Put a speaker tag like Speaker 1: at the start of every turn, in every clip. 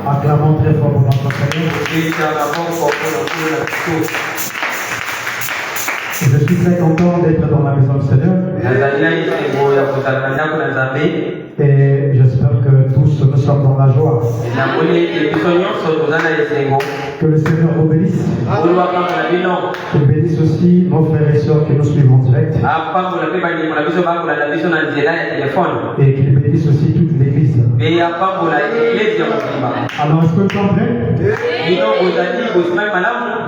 Speaker 1: Acclamons très fort pour notre Seigneur. Je suis très content d'être dans la maison du Seigneur. Et j'espère que tous nous sommes dans la joie. Que le Seigneur vous bénisse. Qu'il bénisse aussi nos frères et sœurs que nous suivons en direct. Et qu'il bénisse aussi toute l'église. Alors, est-ce que nous sommes prêts?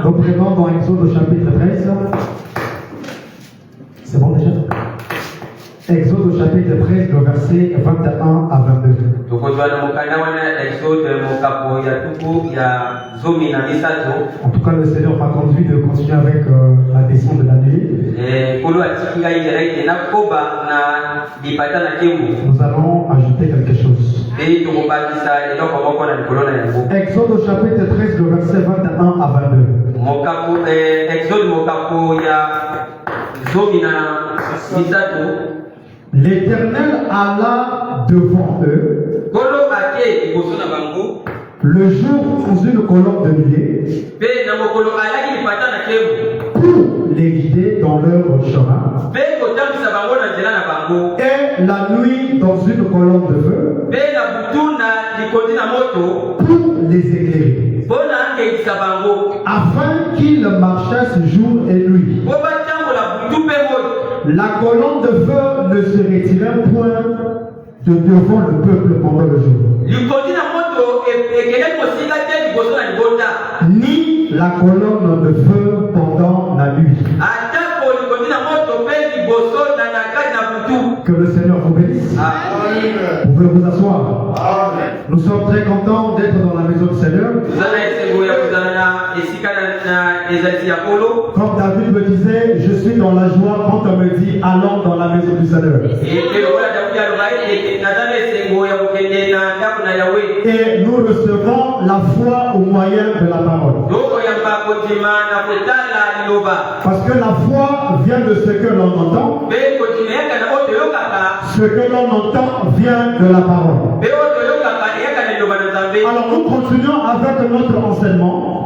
Speaker 1: Nous prenons dans Exode au chapitre 13. C'est bon déjà? Exode au chapitre 13, le verset 21 à 22. En tout cas, le Seigneur m'a conduit de continuer avec la descente de la nuit. Nous allons ajouter quelque chose. Exode au chapitre 13, le verset 21 à 22. L'Éternel alla devant eux le jour sous une colonne de nuée pour les guider dans leur chemin, et la nuit dans une colonne de feu pour les éclairer, afin qu'ils marchassent jour et nuit. La colonne de feu ne se retirait point de devant le peuple pendant le jour, ni la colonne de feu pendant la nuit. Que le Seigneur vous bénisse. Vous pouvez vous asseoir. Nous sommes très contents d'être dans la maison du Seigneur. Comme David me disait, je suis dans la joie quand on me dit allons dans la maison du Seigneur. Et nous recevons la foi au moyen de la parole. Parce que la foi vient de ce que l'on entend. Ce que l'on entend vient de la parole. Alors nous continuons avec notre enseignement.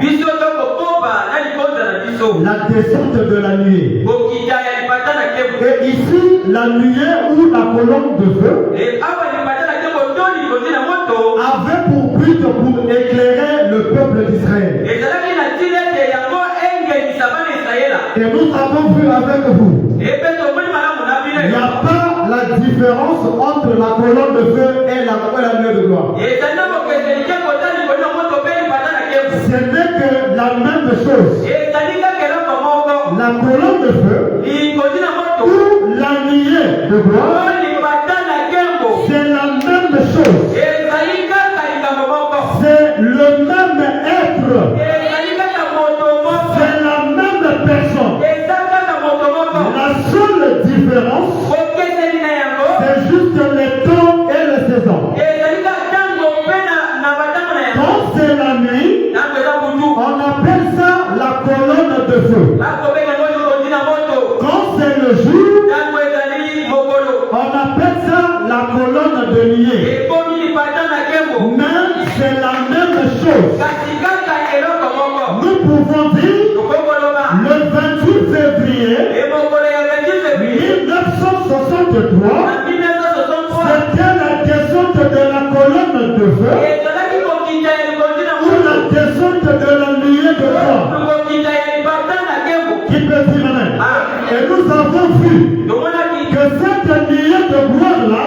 Speaker 1: La descente de la nuée. Et ici, la nuée ou la colonne de feu avait pour but pour éclairer le peuple d'Israël. Et nous avons vu avec vous, il n'y a pas la différence entre la colonne de feu et la nuée de gloire. Ce n'est que la même chose. La colonne de feu ou la nuée de gloire, c'est la même chose. C'est le même être. C'est la même personne. La seule différence, c'est juste les temps et les saisons. Quand c'est la nuit, on appelle ça la colonne de feu. Quand c'est le jour, on appelle ça la colonne de nuée. Mais c'est la même chose. Nous pouvons dire le 28 février 1963, c'était la descente de la colonne de feu ou la descente de la nuée de feu. Qui peut dire amen? Et nous avons vu que cette nuée de gloire là,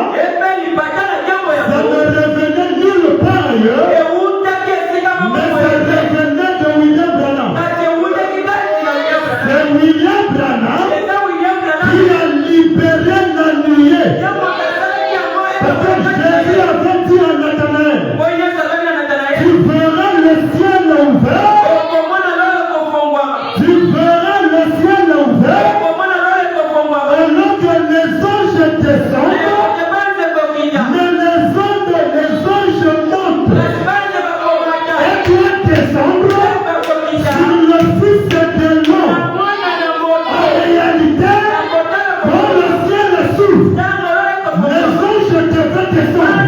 Speaker 1: ça ne revenait nulle part ailleurs, mais ça revenait de William Branham. C'est William Branham qui a libéré la nuée. Parce que Jésus avait dit à Nathanaël, tu verras le ciel ouvert. Tu verras le ciel ouvert. Alors que les anges descendent, mais les anges montent. Et tu vas descendre sur le Fils de l'homme. En réalité, quand le ciel s'ouvre, les anges devaient descendre.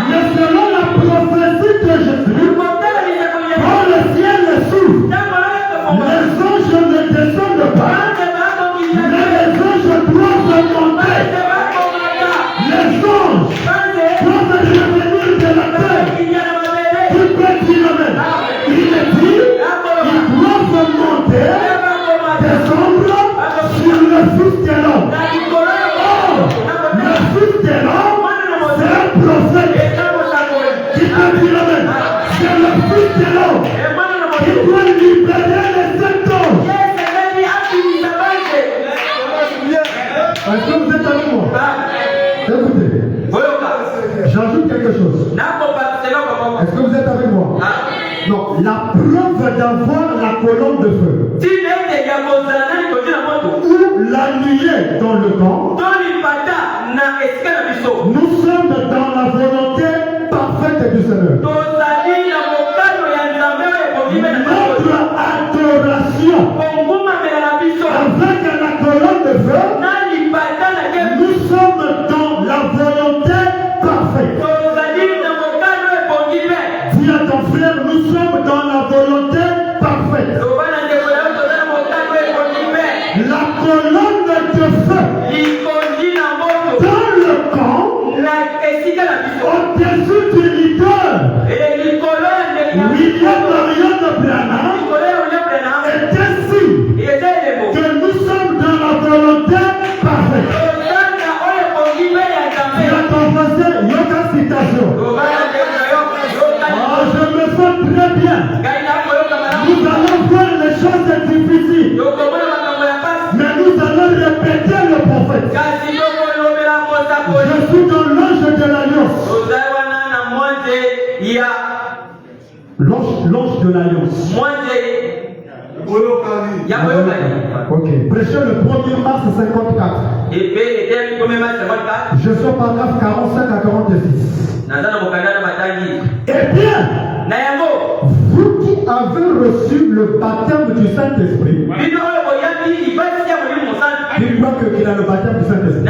Speaker 1: Mais selon la
Speaker 2: Est-ce que vous êtes avec moi? Écoutez, j'ajoute quelque chose. Est-ce que vous êtes avec moi? Donc, la preuve d'avoir la colonne de feu ou la nuée dans le camp, nous sommes dans la volonté parfaite du Seigneur. Notre adoration avec la colonne de feu, nous sommes dans la volonté parfaite. Dis à ton frère, nous sommes dans la volonté parfaite. La colonne de feu dans le camp, au-dessus du leader, William Marion Branham, est ainsi que nous sommes dans la volonté parfaite. Il a conversé, yoga citation. Je me sens très bien. Nous allons voir les choses difficiles, mais nous allons répéter le prophète. Je suis dans l'ange de l'alliance. L'ange de l'alliance. Ok. Prêchez le 1er mars 54. Je suis au paragraphe 45 à 46. Eh bien, vous qui avez reçu le baptême du Saint-Esprit, dis-moi qu'il a le baptême du Saint-Esprit.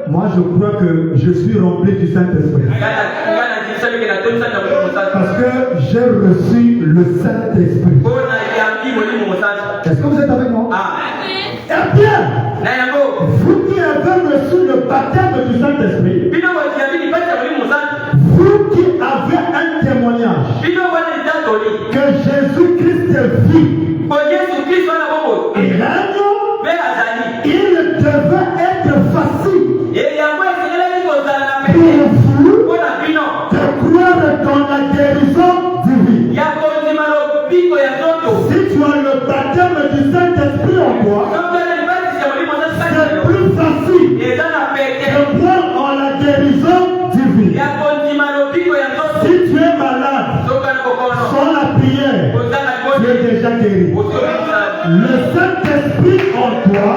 Speaker 2: Moi, je crois que je suis rempli du Saint-Esprit. Parce que j'ai reçu le Saint-Esprit. Est-ce que vous êtes avec moi? Eh bien, vous qui avez reçu le baptême du Saint-Esprit, vous qui avez un témoignage que Jésus-Christ vit et règne, il devait être facile pour vous de croire dans la guérison divine. Si tu as le baptême du Saint-Esprit en toi, c'est plus facile de croire en la guérison divine. Si tu es malade, sans la prière, tu es déjà guéri. Le Saint-Esprit en toi,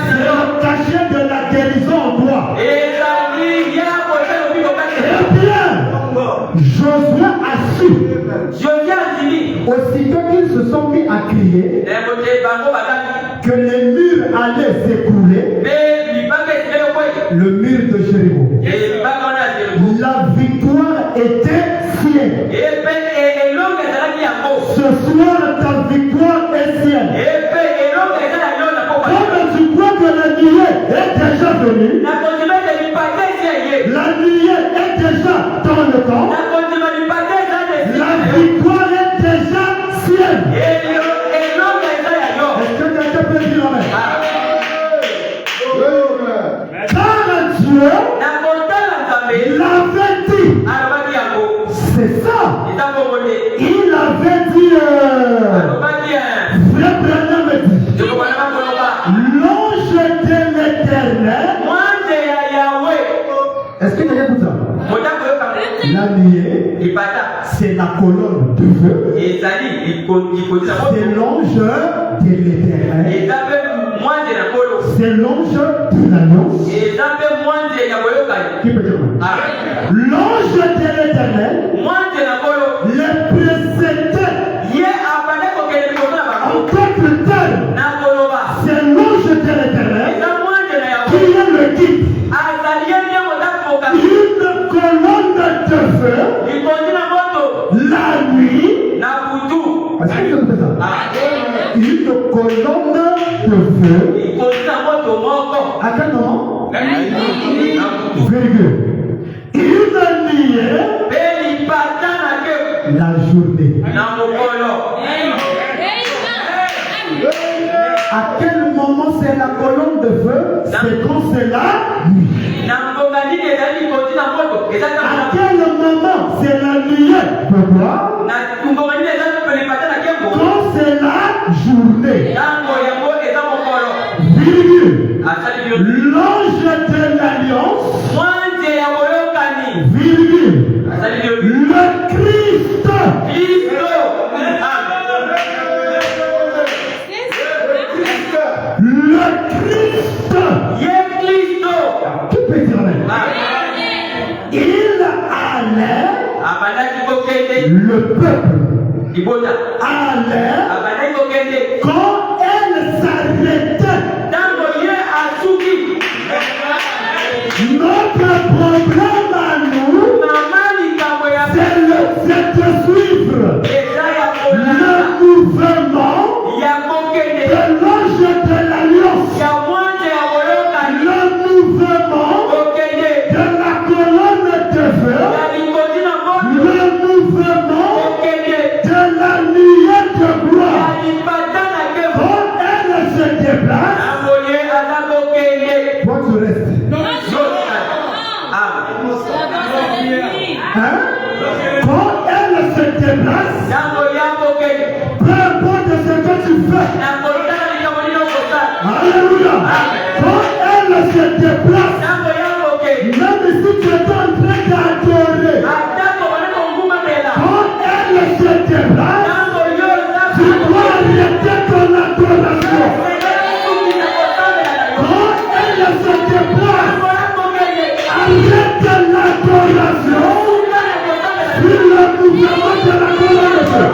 Speaker 2: c'est le cachet de la guérison en toi. Eh bien, Josué a su, aussitôt qu'ils se sont mis à crier, que les murs allaient s'écrouler, le mur de Jéricho. La victoire était sienne. Ce soir, ta victoire est sienne. Comme tu crois que la nuée est déjà venue, la nuée est déjà dans le camp, la victoire est déjà sienne. Est-ce que quelqu'un peut dire amen? Car Dieu l'avait dit. C'est ça. Il avait dit, frère Branham dit, l'ange de l'Éternel. Est-ce que quelqu'un écoute ça? La nuée, c'est la colonne de feu. C'est l'ange de l'Éternel. C'est l'ange de l'alliance. Qui peut dire? L'ange de l'Éternel les précédait. En d'autres termes, c'est l'ange de l'Éternel qui est le guide. Une colonne de feu la nuit. Est-ce que vous écoutez ça? Une colonne de feu. À quel moment? Virgule. Une nuée. La journée. À quel moment c'est la colonne de feu? C'est quand c'est la nuit. À quel moment c'est la nuée? Pourquoi? Quand c'est la journée. Qui peut dire amen? Il allait, le peuple allait, quand elle s'arrêtait. Notre problème à nous, c'est de suivre le mouvement de l'ange de l'Alliance, le mouvement de la colonne de feu, le mouvement de la nuée de gloire. Quand elle se déplace, toi tu restes. Hein? Quand elle se déplace, peu importe ce que tu fais, alléluia. Quand elle se déplace, même si tu es en train d'adorer, quand elle se déplace, tu dois arrêter ton adoration. Quand elle se déplace, arrête l'adoration sur le mouvement de la colonne de feu.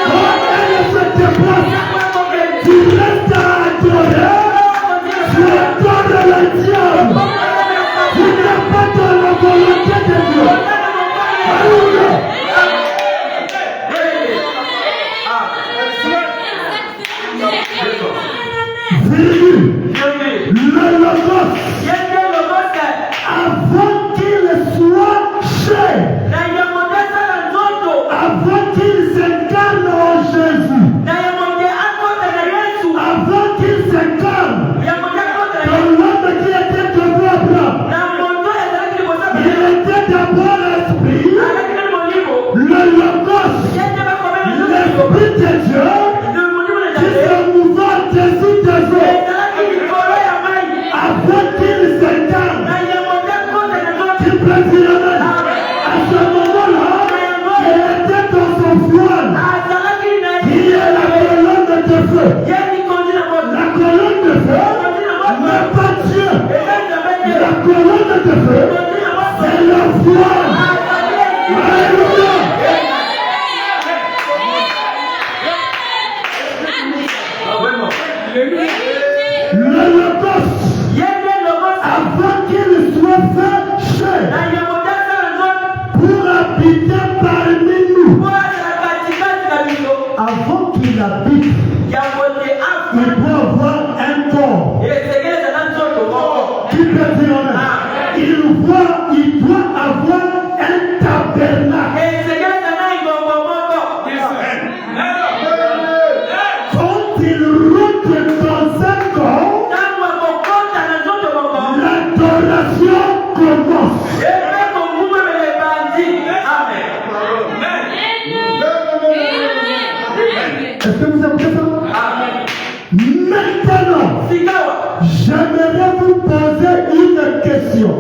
Speaker 2: Quand elle se déplace, tu restes à adorer, tu adores le diable. Tu n'es pas dans la volonté de Dieu. Alléluia. Le logos, avant qu'il soit cher, avant qu'il s'incarne en Jésus, avant qu'il s'incarne dans l'homme qui était devant Abraham, il était d'abord esprit, le logos, l'esprit de Dieu, qui se mouvait au-dessus des eaux, avant qu'il s'incarne, qu'il prévienne. À ce moment-là, il était dans son voile, qui est la colonne de feu. La colonne de feu n'est pas Dieu. La colonne de feu, c'est le voile. Alléluia. Le logos, avant qu'il soit fait chair, pour habiter parmi nous, avant qu'il habite, il doit avoir un corps. Qui peut dire amen? Il doit avoir un tabernacle. Quand il rentre dans un corps, l'adoration commence. Est-ce que vous écoutez ça? Maintenant, j'aimerais vous poser une question.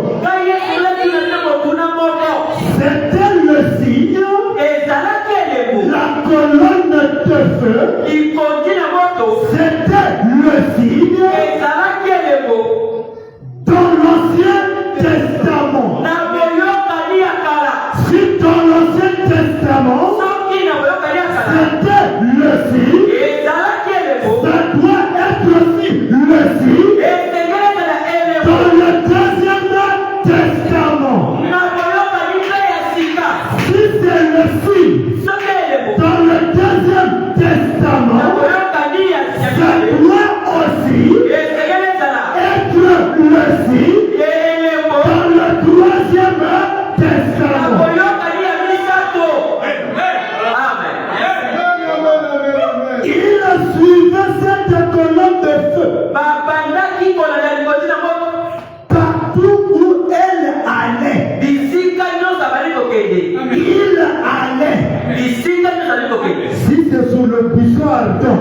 Speaker 2: C'était le signe, la colonne de feu, c'était le signe dans l'Ancien Testament. Si dans l'Ancien Testament, c'était le signe, ça doit être aussi le signe dans le Deuxième Testament. Si c'est le signe dans le Deuxième Testament, ça doit aussi être le signe dans le Troisième Testament. Il suivait cette colonne de feu. Partout où elle allait, il allait. Si c'est sur le buisson ardent,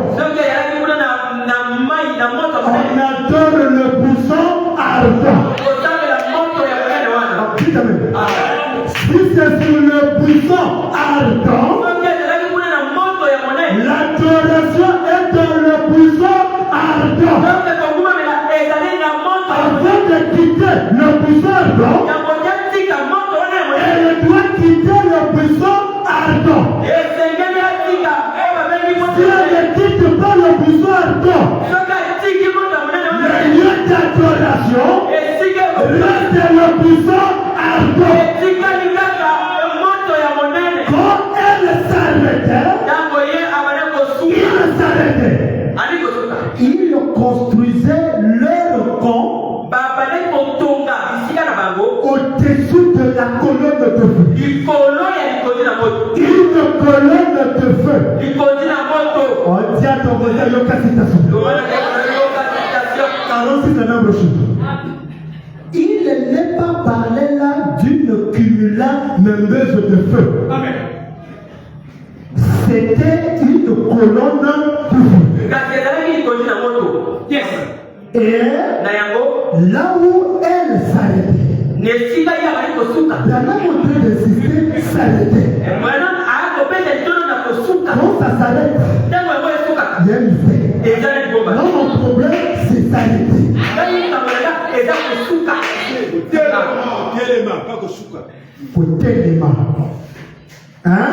Speaker 2: on adore le buisson ardent. Si c'est sur le buisson ardent, l'adoration est dans le buisson ardent. Avant de quitter le lieu d'adoration reste le puissant ardent. Quand elle s'arrêtait, ils construisaient leur camp au-dessous de la colonne de feu. Une colonne de feu. On dit à ton voisin, Yoka citation. 46 est un brochure. Il n'est pas parlé là d'une cumulamembeuse de feu.
Speaker 1: Amen.
Speaker 2: C'était une colonne de feu.
Speaker 1: Yes.
Speaker 2: Et là où elle s'arrêtait, Branham en train d'insister, s'arrêtait. Quand ça s'arrête, il y a une fait. Non, mon problème, c'est s'arrêter. Côté les mains. Hein?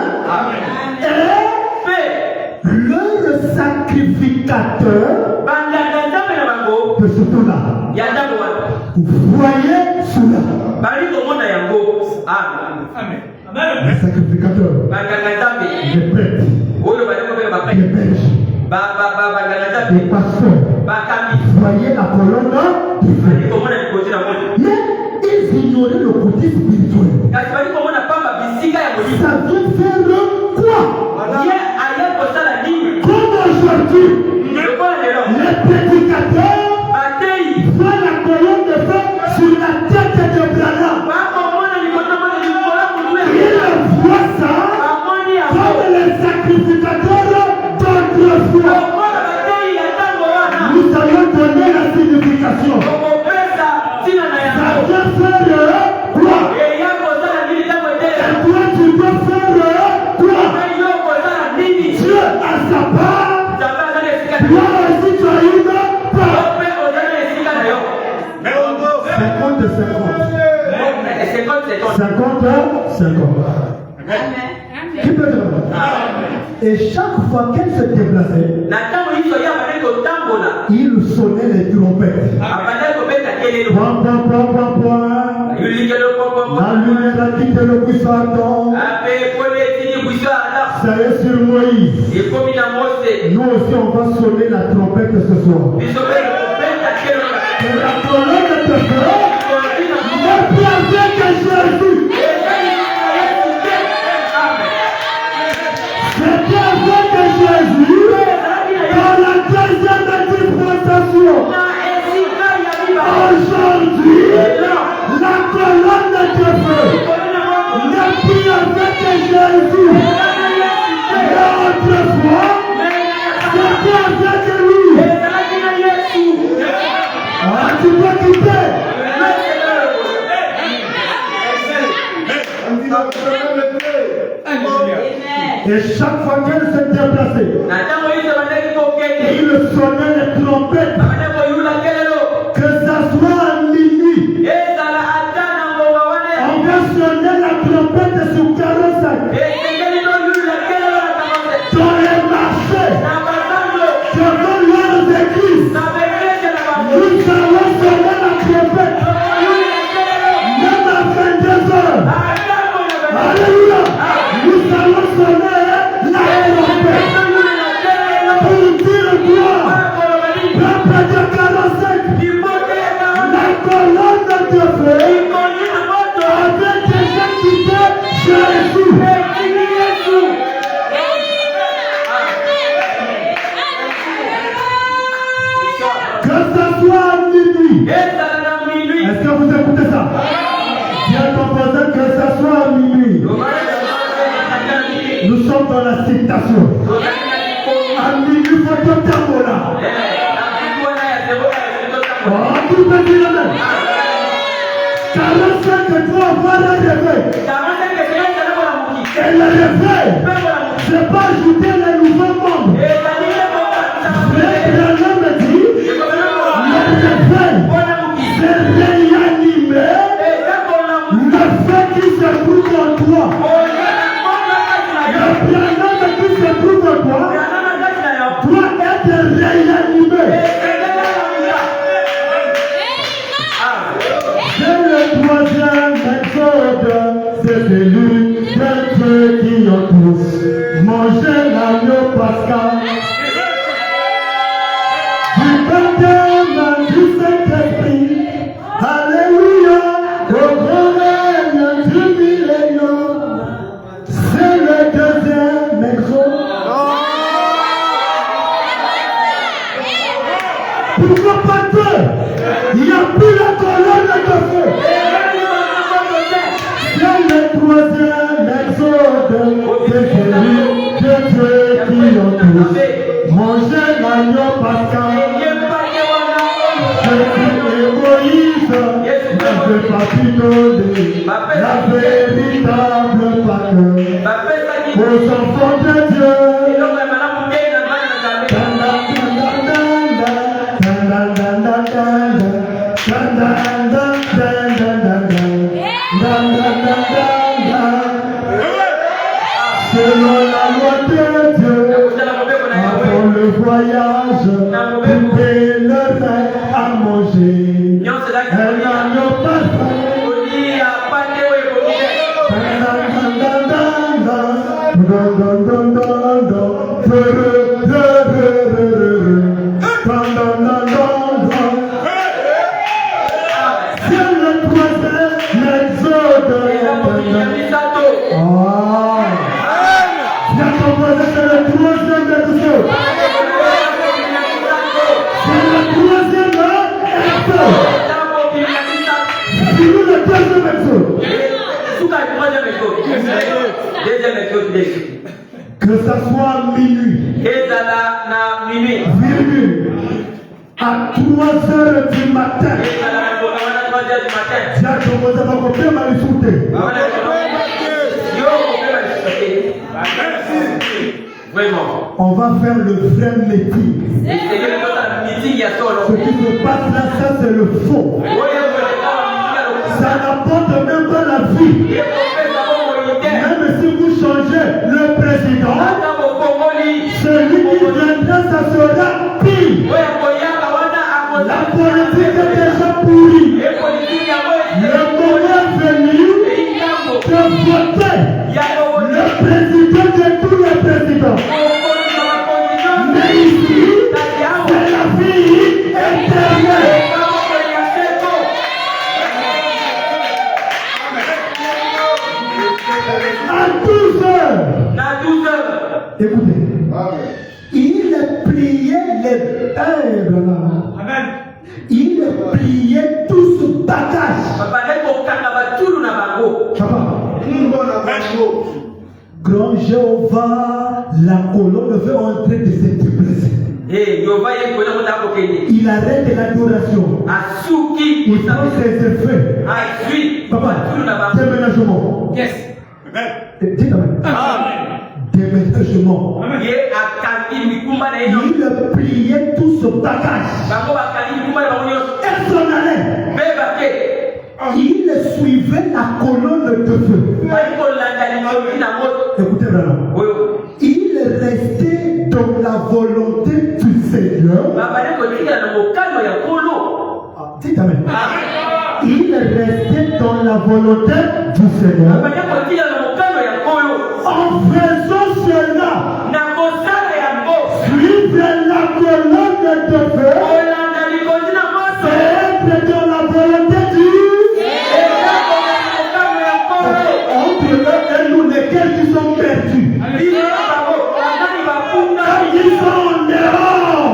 Speaker 2: Et leur sacrificateur de ce temps-là. Vous voyez cela. Le sacrificateur, les prêtres, les bergers, les pasteurs, voyez la colonne de feu. Mais ils ignoraient le côté spirituel. Ça veut faire quoi? Comme aujourd'hui, les prédicateurs voient la colonne de feu sur la tête de Branham. Ils voient ça comme les sacrificateurs d'autrefois. Nous allons donner la signification. Ça veut faire quoi? Et toi, tu dois faire quoi? Dieu a sa part. Toi aussi, tu as une part. 50. Qui peut dire? Et chaque fois qu'elle se déplaçait, il sonnait les trompettes. La lumière a quitté le buisson ardent. Ça est sur Moïse. Nous aussi, on va sonner la trompette ce soir. Et la colonne de feu n'est plus avec Jésus. C'était avec Jésus dans la deuxième dispensation. Aujourd'hui, la colonne de feu n'est plus avec Jésus. Mais autrefois, c'était avec lui. Ah, tu dois quitter. Et chaque fois qu'elle se déplaçait, il sonnait les trompettes. Que ça soit à minuit, on va sonner la trompette sur 45. Dans les marchés, devant leurs églises, nous allons sonner la trompette. Même à 22 heures. Alléluia. Nous allons sonner la trompette. Pour dire gloire. Peuple de 45. La colonne de feu avait déjà quitté Jésus. Que ça soit à minuit. Est-ce que vous écoutez ça? Dis à ton voisin que ça soit à minuit. Nous sommes dans la citation. À minuit, il faut tout tempo là. Oh, tout petit là même. 45 doit avoir un réveil. Et le réveil, c'est pas ajouter les nouveaux membres. Mais Branham me dit, le réveil, c'est réanimer le fait qui se trouve en toi. Le Branham qui se trouve en toi doit être réanimé. C'est le troisième exode, c'est celui de ceux qui ont tous mangé l'agneau pascal. Du baptême du Saint-Esprit, alléluia, au grand règne du millénium. C'est le deuxième exode. Pourquoi pas deux? Il n'y a plus la colonne de feu. C'est le troisième exode. C'est celui de ceux qui ont tous mangé l'agneau pascal. Jésus et Moïse n'avaient pas pu donner la véritable Pâque aux enfants de Dieu. Selon la loi de Dieu, avant le voyage, couper le pain à manger. Elle n'a pas que ça soit minuit, virgule, à 3h du matin, on va faire le vrai meeting. Ce qui se passe là, ça c'est le faux. Ça n'apporte même pas la vie. Même si vous changez le président, celui qui viendra, ça sera pire. La politique est déjà pourrie. Le moment est venu de voter le président de tous les présidents. Mais ici, c'est la vie éternelle. À 12 heures. Écoutez. Il pliait les pères là. Il pliait tout ce bagage. Papa. Grand Jéhovah, la colonne veut entrer de cette déplacer. Il arrête l'adoration. Il prend ses effets. Papa, déménagement.
Speaker 1: Yes.
Speaker 2: Dites Amen. Déménagement. Il pliait tout ce bagage. Et s'en allait. Il suivait la colonne de feu. Écoutez vraiment. Il restait dans la volonté du Seigneur. Dites Amen. Il restait dans la volonté du Seigneur. En faisant cela, suivre la colonne de feu, c'est être dans la volonté du entre eux et nous, lesquels qui sont perdus. Ils sont en erreur.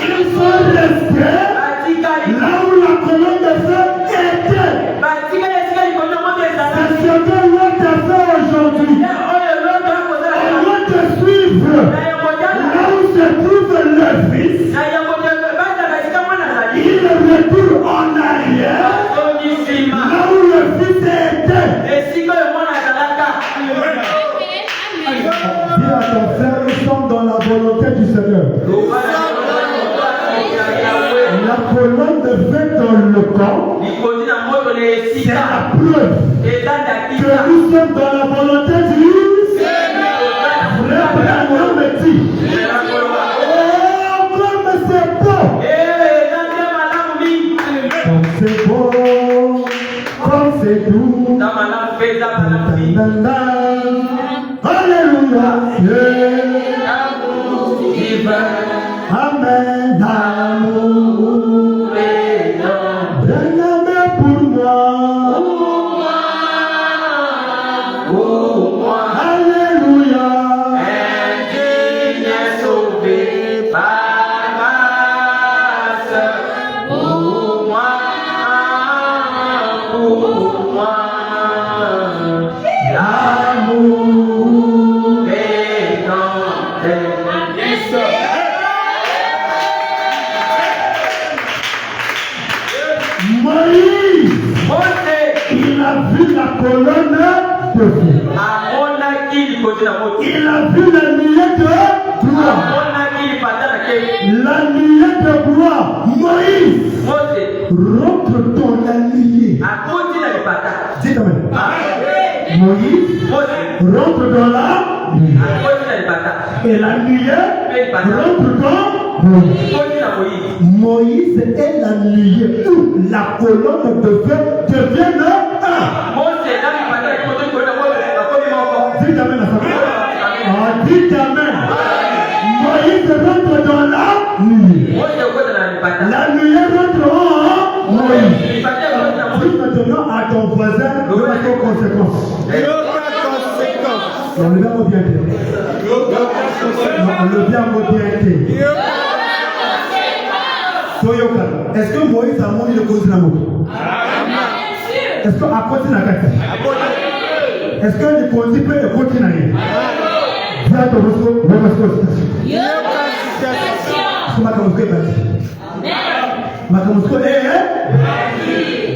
Speaker 2: Ils sont restés là où la colonne de feu était. C'est ce que l'autre a fait aujourd'hui. Au lieu de suivre là où se trouve le Fils, il retourne en arrière là où le Fils était. Dis à ton frère, nous sommes dans la volonté du Seigneur. La colonne de feu dans le camp, c'est la preuve que nous sommes dans la volonté du Seigneur. Frère Branham me dit, oh Alléluia. Amen. L'amour est bien-aimé pour moi. Alléluia.
Speaker 1: Indigne est sauvé par grâce. Pour moi. L'amour est grand.
Speaker 2: Moïse, il a vu la colonne de feu. Il a vu la nuée de gloire. La nuée de gloire. Moïse, rentre dans la nuée. Dites amen. Moïse, rentre dans la nuée. Et la nuée rentre dans Moïse. Moïse est la nuée où la colonne de feu devient un. Dites amen la famille. Dites amen. Moïse rentre dans la nuée. La nuée rentre en Moïse. Dis maintenant à ton voisin de la conséquence. On le verbe bien été. Le verbe bien été. Est-ce que Moïse a mangé le cause de la mort? Est-ce qu'à côté de la carte? Est-ce que le cause peut continuer? Dis à ton voisin,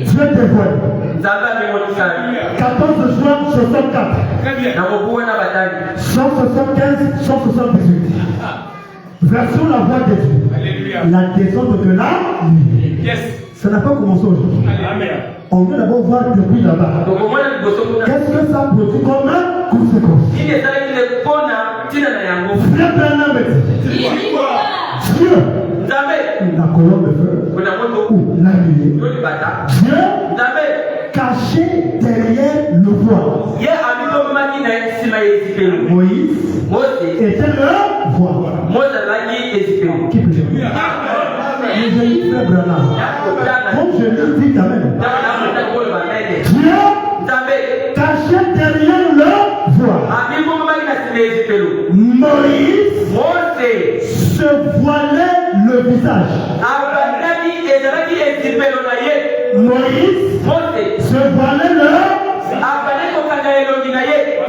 Speaker 2: Dieu dévoile. 14 juin 64. 175, 178. Version la voix de Dieu. La descente de la nuit. Ça n'a pas commencé aujourd'hui. On veut d'abord voir depuis là-bas. Qu'est-ce que ça produit comme conséquence? Frère Bernard me dit, Dieu, la colonne de feu, ou la nuée, Dieu caché derrière le voile. Moïse était le voile. Qui peut dire? Mais je dis frère Bernard, comme je le dis quand même, Dieu caché derrière le voile. Moïse se voilait le visage. Moïse se voilait le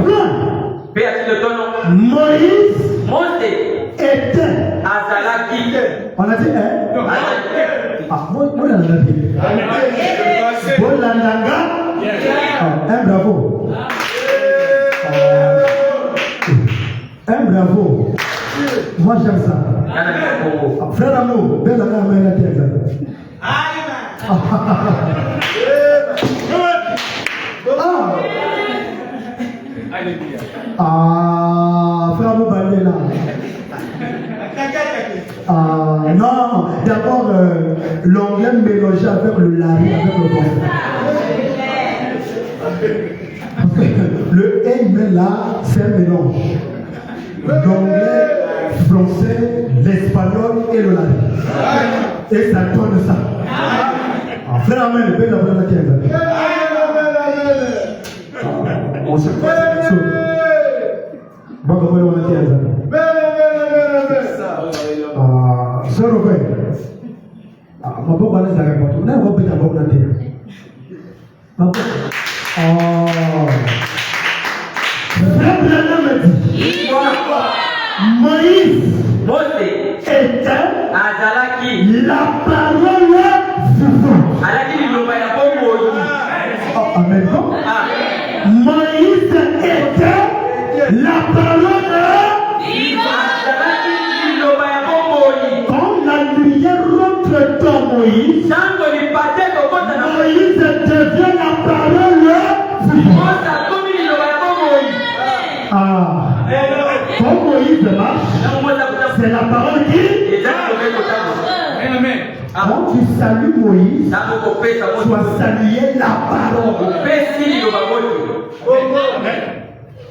Speaker 2: point. Moïse était. On a dit hein? Moi on a dit. Bolandanga. Un bravo. Un bravo. Moi j'aime ça. Frère Amour, belle amour, mais la terre. Frère Amour, bandé là. Non, d'abord l'anglais mélangé avec le lari, avec le français. Le aimé là, c'est un mélange. L'anglais, français, l'espagnol et le lari. Et ça donne ça. Frère Amen, le père d'avoir la terre. On se passe. Bon, comment on a dit Sœur Robert, ma bonne balance à répondre. On a un peu d'abord la terre. Moïse était la parole vivante. Amen. Moïse était la parole vivante. Quand la lumière rentre dans Moïse, Moïse devient la parole vivante. Quand Moïse marche, c'est la parole qui. Quand tu salues Moïse, tu as salué la parole.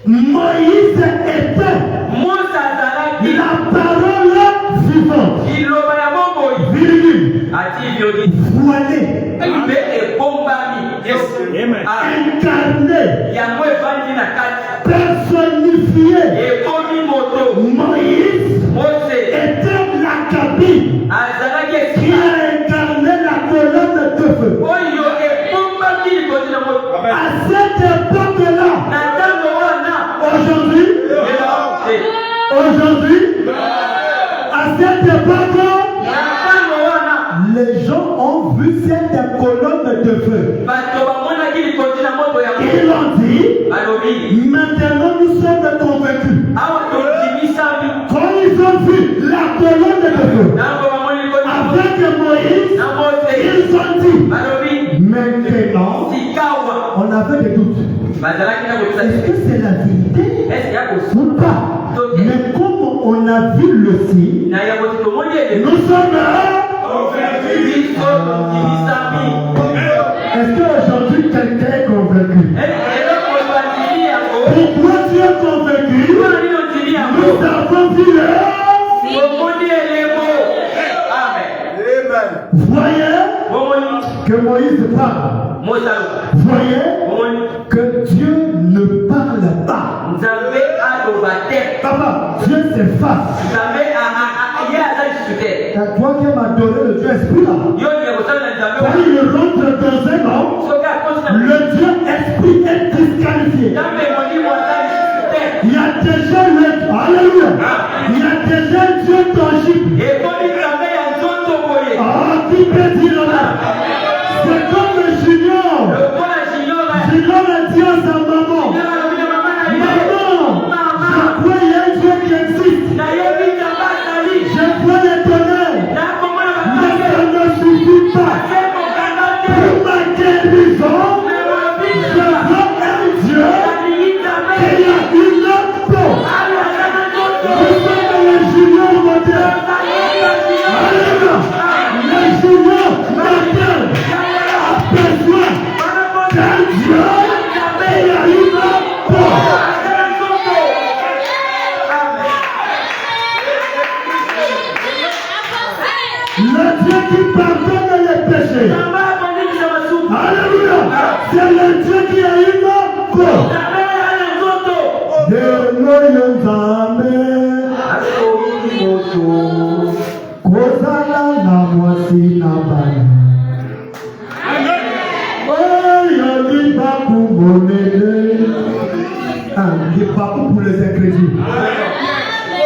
Speaker 2: Moïse était la parole vivante. Virgule. Voilée. Incarné. Personnifié. Moïse était la cabine qui a incarné la colonne de feu. À cette époque-là, aujourd'hui, à cette époque, les gens ont vu cette colonne de feu. Ils ont dit, maintenant nous sommes convaincus. Quand ils ont vu la colonne de feu avec Moïse, ils ont dit, maintenant, on avait des doutes. Est-ce que c'est la vérité ou pas? Mais comme on a vu le signe, nous sommes là. Est-ce qu'aujourd'hui quelqu'un est convaincu? Pourquoi tu es convaincu? Nous avons vu Voyez que Moïse parle. Voyez que Dieu ne parle pas. Papa, Dieu s'efface. C'est toi qui m'as adoré le Dieu esprit là. Quand il rentre dans un homme, le Dieu esprit est disqualifié. Il y a déjà Alléluia. Il y a déjà un Dieu tangible. Qui peut dire là? C'est comme le junior. Junior a dit à sa maman, maman, je crois qu'il y a un Dieu qui existe. Je crois l'éternel. Mais ça ne suffit pas. Pour ma guérison, je vois un Dieu qui a une peau. Nous sommes les juniors modernes. Alléluia. Les juniors modernes ont besoin d'un Dieu qui a une peau. Le Dieu qui pardonne les péchés. Alléluia. C'est le Dieu qui a une peau. Kozala na mwasi na bana. Oh, yoli baku monene. Il n'est pas pour les incrédules.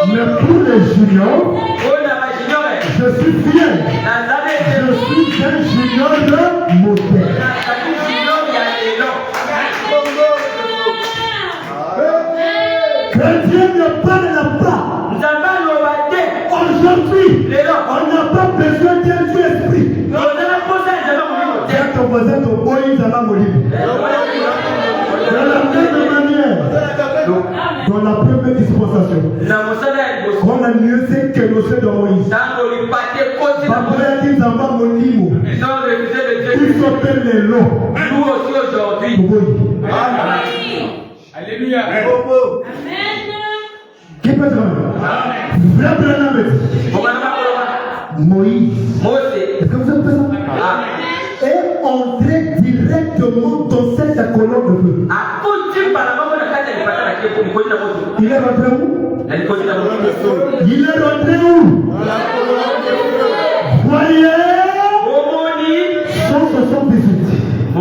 Speaker 2: Mais pour les juniors, je suis fier. Je suis un junior moderne. Que Dieu ne parle pas. Aujourd'hui, on n'a pas besoin d'un Dieu esprit. Tiens ton voisin, ton boy, ça va mourir. De la même manière, dans la première dispensation, on a mieux fait que nous sommes dans Moïse. Papa a dit dans ma molimo. Ils s'appellent les lots.
Speaker 3: Nous aussi aujourd'hui. Alléluia.
Speaker 2: Qui peut dire? Moïse. Est-ce que vous avez fait ça? Est entré directement dans cette colonne de feu. Il est rentré où? Il est rentré où? Voyez 178.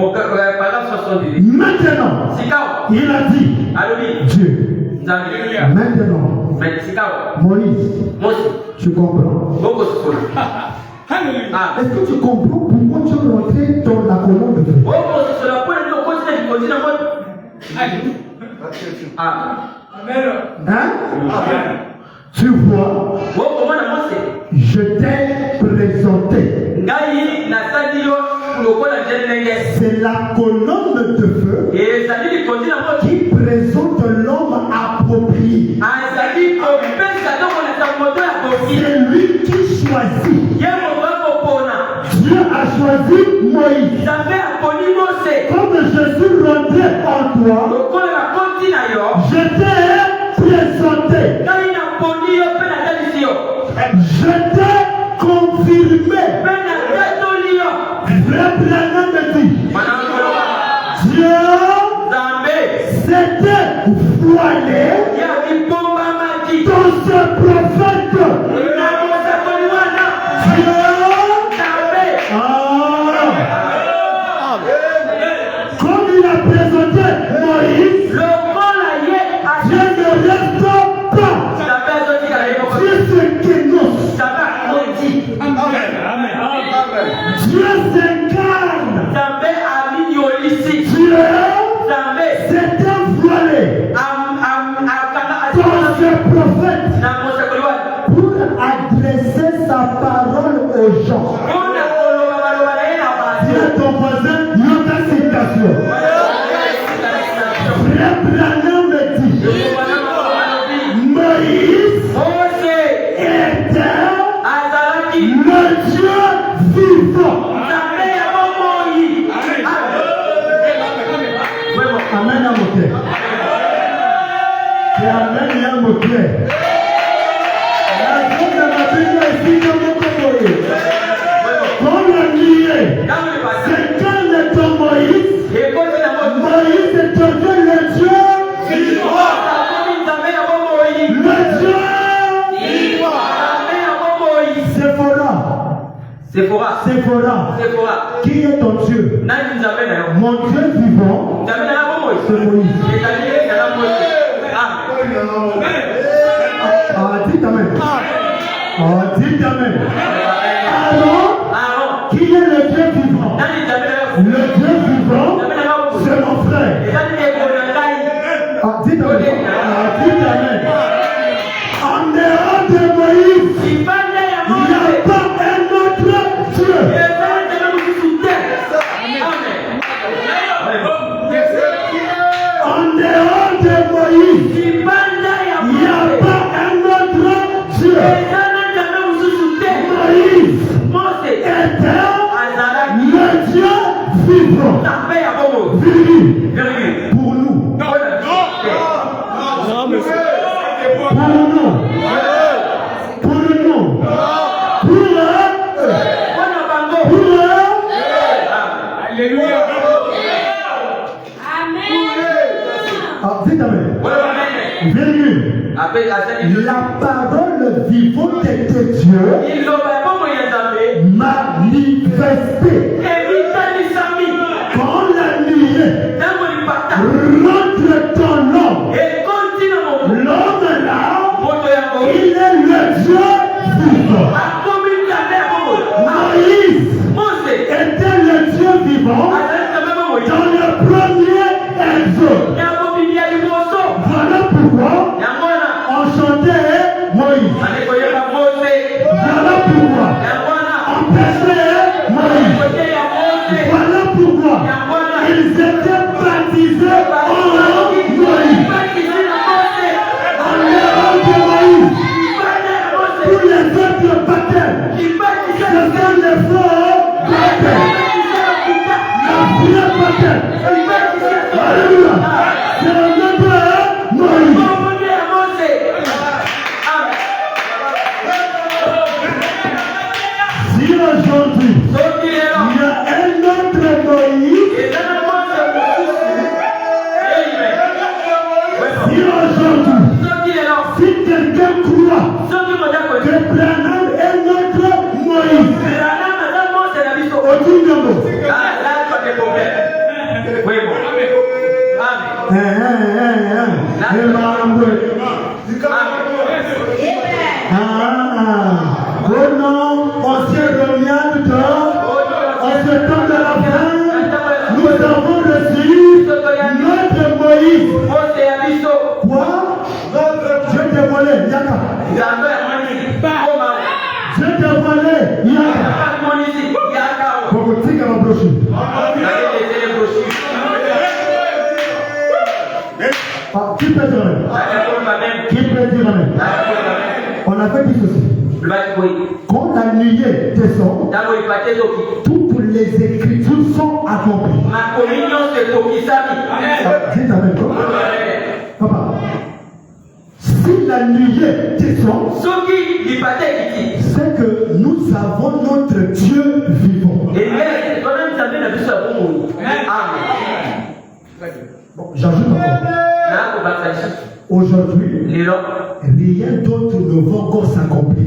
Speaker 2: Maintenant, il a dit Dieu. Maintenant, Moïse, tu comprends? Est-ce que tu comprends pourquoi tu es rentré dans la colonne de feu? Hein? Tu vois, je t'ai présenté. C'est la colonne de feu qui présente l'homme approprié. C'est lui qui choisit Moïse. Comme je suis rentré en toi, je t'ai présenté. Je t'ai confirmé. Frère Branham me dit, Dieu s'était voilé dans ce prophète. Comme il a présenté Moïse, Dieu ne reste pas. Dieu se kénose. Dieu s'incarne. Dieu s'était voilé dans ce prophète pour adresser sa parole aux gens. Dis à ton voisin, il y a ta citation. Frère Branham me dit, Moïse était le Dieu vivant. Amen à mon cœur. Et amen à mon cœur. La chose de ma Bible est ici dans mon Congolais. Quand le lié, c'est quand le temps Moïse est devenu le Dieu vivant. Le Dieu vivant. Séphora. Qui est ton Dieu? Mon Dieu vivant, c'est Moïse. Dites amen. Dites amen. Aaron, qui est le Dieu vivant? Le Dieu vivant, c'est mon frère. Dites amen. Dites amen. En dehors de Moïse, il n'y a pas un autre Dieu. En dehors de Moïse, il n'y a pas un autre Dieu. Moïse était le Dieu vivant. Virgule. Pour nous. Alléluia. Dites amen. Virgule. La parole vivante de Dieu manifestée. Quand la nuée rentre dans l'homme, l'homme là, il est le Dieu vivant. Moïse était le Dieu vivant dans le premier exode. Voilà pourquoi on chantait Moïse. Voilà pourquoi on prêchait Moïse. Voilà pourquoi ils étaient baptisés en Moïse. En dehors de Moïse, tous les autres baptêmes, ce sont les faux baptêmes. La vraie baptême. Alléluia. C'est le nom de Moïse. Si aujourd'hui, il y a un autre Moïse, si aujourd'hui, si quelqu'un croit que Branham est notre Moïse, oh non, on s'est remis en ce temps de la fin, nous avons reçu notre Moïse. Quoi? Dieu t'a volé, Yaka. Dieu t'a volé, Yaka. Pour que tu aies ma brochure. Qui peut dire amen? Qui peut dire amen? On a fait tout ceci. Quand quand la nuée descend, toutes les écritures sont accomplies. Dites avec moi. Papa, si la nuée descend, c'est que nous avons notre Dieu vivant. Bon, j'ajoute encore. Aujourd'hui, rien d'autre ne va encore s'accomplir.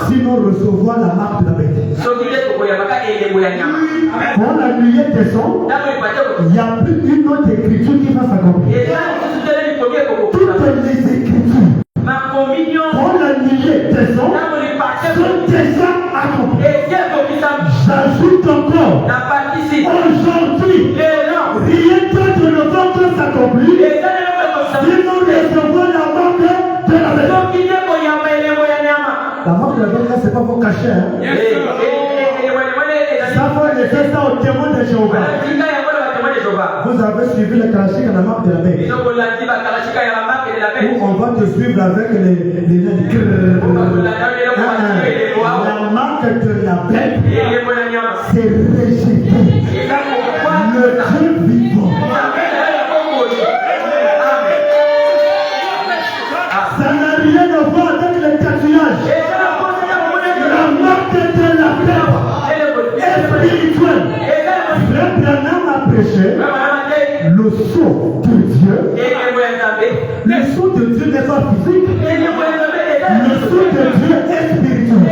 Speaker 2: Sinon, recevoir la marque de la bête. Quand la nuée descend, il n'y a plus une autre écriture qui va s'accomplir. Toutes les écritures, quand la nuée descend, sont déjà accomplies. J'ajoute encore, aujourd'hui, rien d'autre ne va encore s'accomplir. Sinon, recevoir la marque de la bête. La marque de la bête, là, c'est pas pour cacher. Hein? Ça faut laisser ça au témoin de Jéhovah. Vous avez suivi le classique à la marque de la bête. Où on va te suivre avec les la marque de la bête, c'est rejeté. Le Dieu vivant. Ça n'a rien à voir avec le tatouage. La marque de la bête est spirituelle. Frère Branham a prêché le sceau de Dieu. Le sceau de Dieu n'est pas physique. Le sceau de Dieu est spirituel.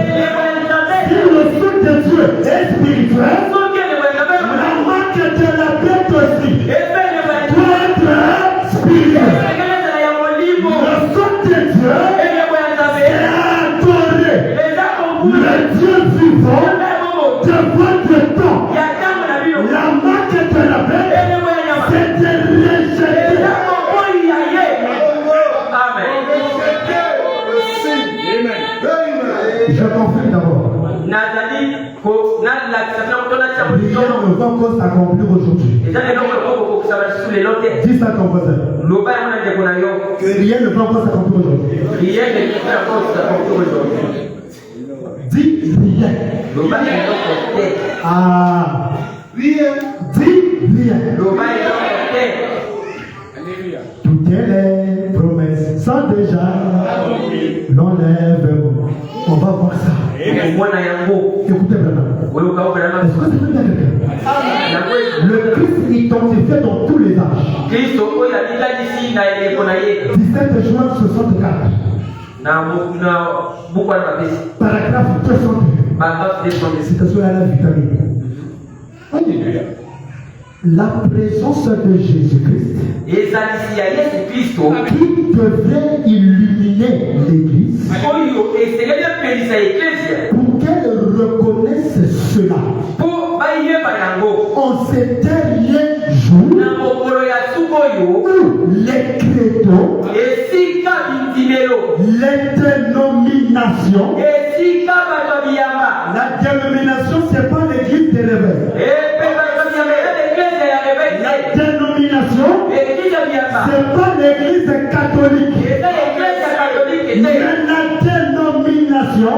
Speaker 2: Si le sceau de Dieu est spirituel, la marque de la bête aussi doit être spirituelle. Le sceau de Dieu est adoré. Le Dieu vivant de votre temps. La marque de la bête, c'était rejeté. Je confirme d'abord. Rien ne va encore s'accomplir aujourd'hui. Dis ça à ton voisin. Que rien ne va encore s'accomplir aujourd'hui. Dis rien. Ah. Rien. Dis rien. Toutes les promesses sont déjà l'enlèvement. On va voir ça. Écoutez vraiment. Est-ce que c'est bien quelqu'un? Le Christ identifié dans tous les âges. 17 juin 64. Paragraphe 202. Citation à la vitamine. Alléluia. La présence de Jésus-Christ qui devrait illuminer l'Église pour qu'elle reconnaisse cela en ces derniers jours où les créneaux, les dénominations, la dénomination c'est pas l'Église des réveils. La dénomination, c'est pas l'église catholique. Mais la dénomination,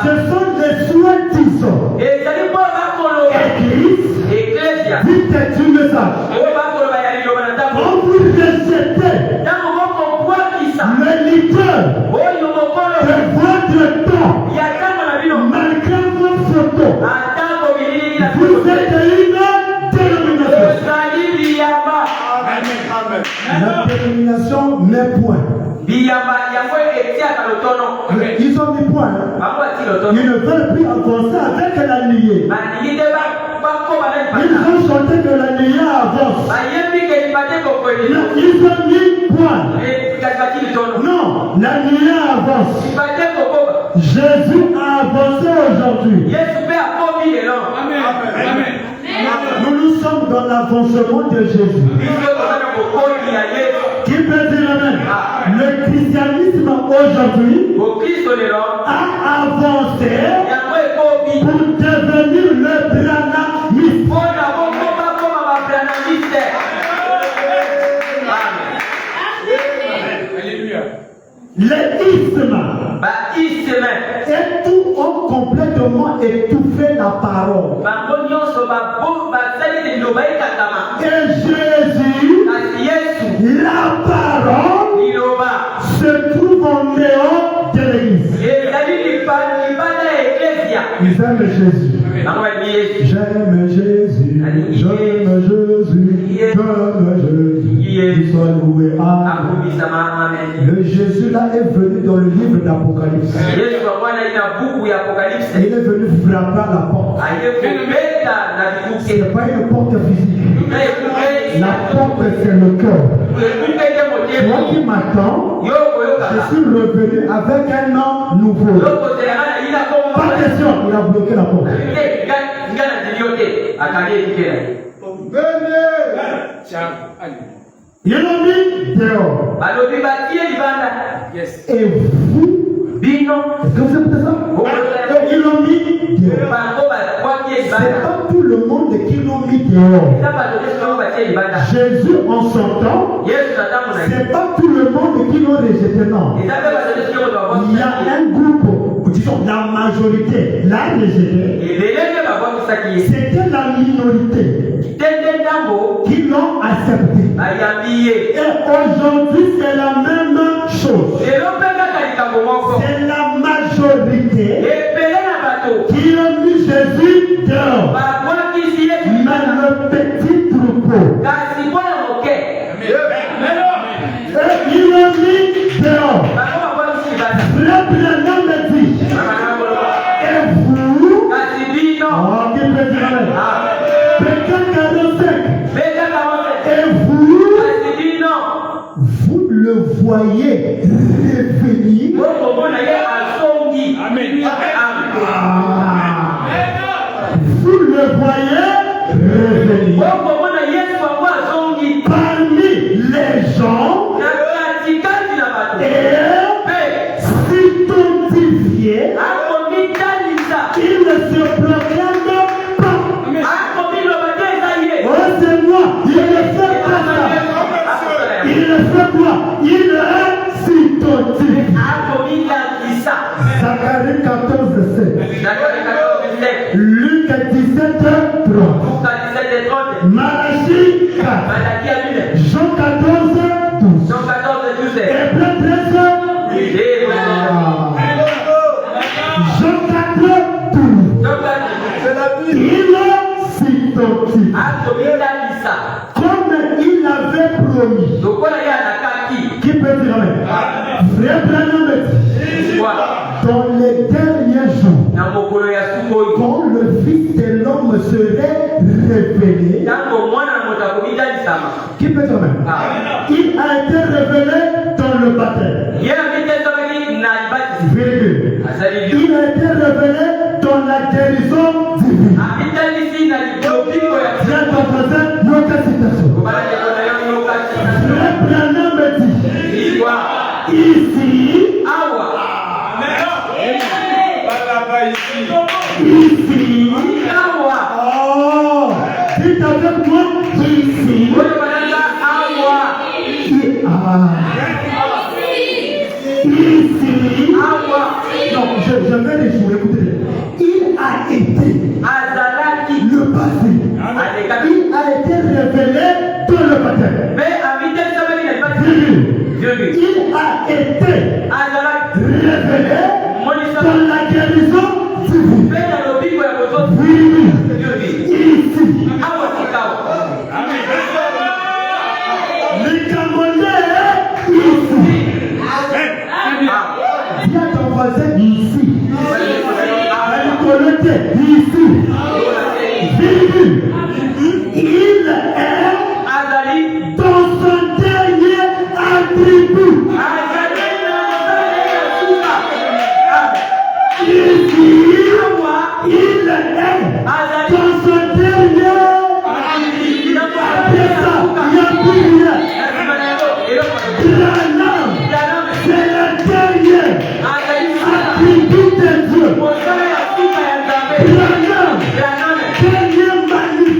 Speaker 2: ce sont les soi-disant églises. Dites du message. Quand vous rejetez le leader de votre temps, malgré vos photos, vous êtes une la dénomination met point. Ils ont mis point. Ils ne veulent plus avancer avec la nuée. Ils ont chanté que la nuée avance. Ils ont mis point. Non, la nuée avance. Jésus a avancé aujourd'hui. Nous sommes dans l'avancement de Jésus. Qui peut dire amen? Le christianisme aujourd'hui a avancé pour devenir le branhamisme. L'isme Et tout ont complètement étouffé la parole. Et Jésus, la parole, se trouve en dehors de l'église. Ils aiment Jésus. J'aime Jésus. J'aime Jésus. J'aime Jésus. Il soit loué. Amen. Le Jésus là est venu dans le livre d'Apocalypse. Il est venu frapper à la porte. Ce n'est pas une porte physique. La porte c'est le cœur. Moi qui m'attends, je suis revenu avec un nom nouveau. Pas question, il a bloqué la porte. Ils l'ont mis dehors. Et vous, est-ce que vous avez ça? Ils l'ont mis dehors. C'est pas tout le monde qui l'ont mis dehors. Jésus en son temps, c'est pas tout le monde qui l'ont rejeté, non. Il y a un groupe, disons la majorité, l'a rejeté. C'était la minorité qui l'ont accepté. Et aujourd'hui c'est la même chose. C'est la majorité qui ont mis Jésus dehors. Mais le petit troupeau, ils l'ont mis dehors. Frère Branham me dit, et vous, oh, qui peut dire Pékin 45, et vous le voyez revenir. Vous le voyez revenir parmi les gens et s'identifier. Il ne se proclame pas. Oh, c'est moi. Il ne fait pas ça. Il ne fait quoi? Il s'identifie. Zacharie 14, 7. Luc 17, 30. Malachie 4. Jean 14, 12. Hébreux 13. Jean 4, 12. Il s'identifie. Comme il avait promis. Qui peut dire amen? Frère Branham me dit, dans les derniers jours, quand le Fils de l'homme serait révélé, qui peut dire amen? Il a été révélé dans le baptême. Virgule. Il a été révélé dans la guérison divine. Frère ton voisin, notre citation. Frère Branham me dit, ici, ici, oh, dites avec moi, ici, ici, non, je vais les jouer, écoutez, il a été le passé, il a été révélé dans le baptême. Il a été révélé dans la guérison divine. Ici. Les Camerounais, ici. Dis à ton voisin, ici. Ici. Il est dans son dernier attribut. Ici, il est dans son dernier. Après ça, il n'y a plus rien. Branham, c'est le dernier attribut de Dieu. Branham, dernier manifestation.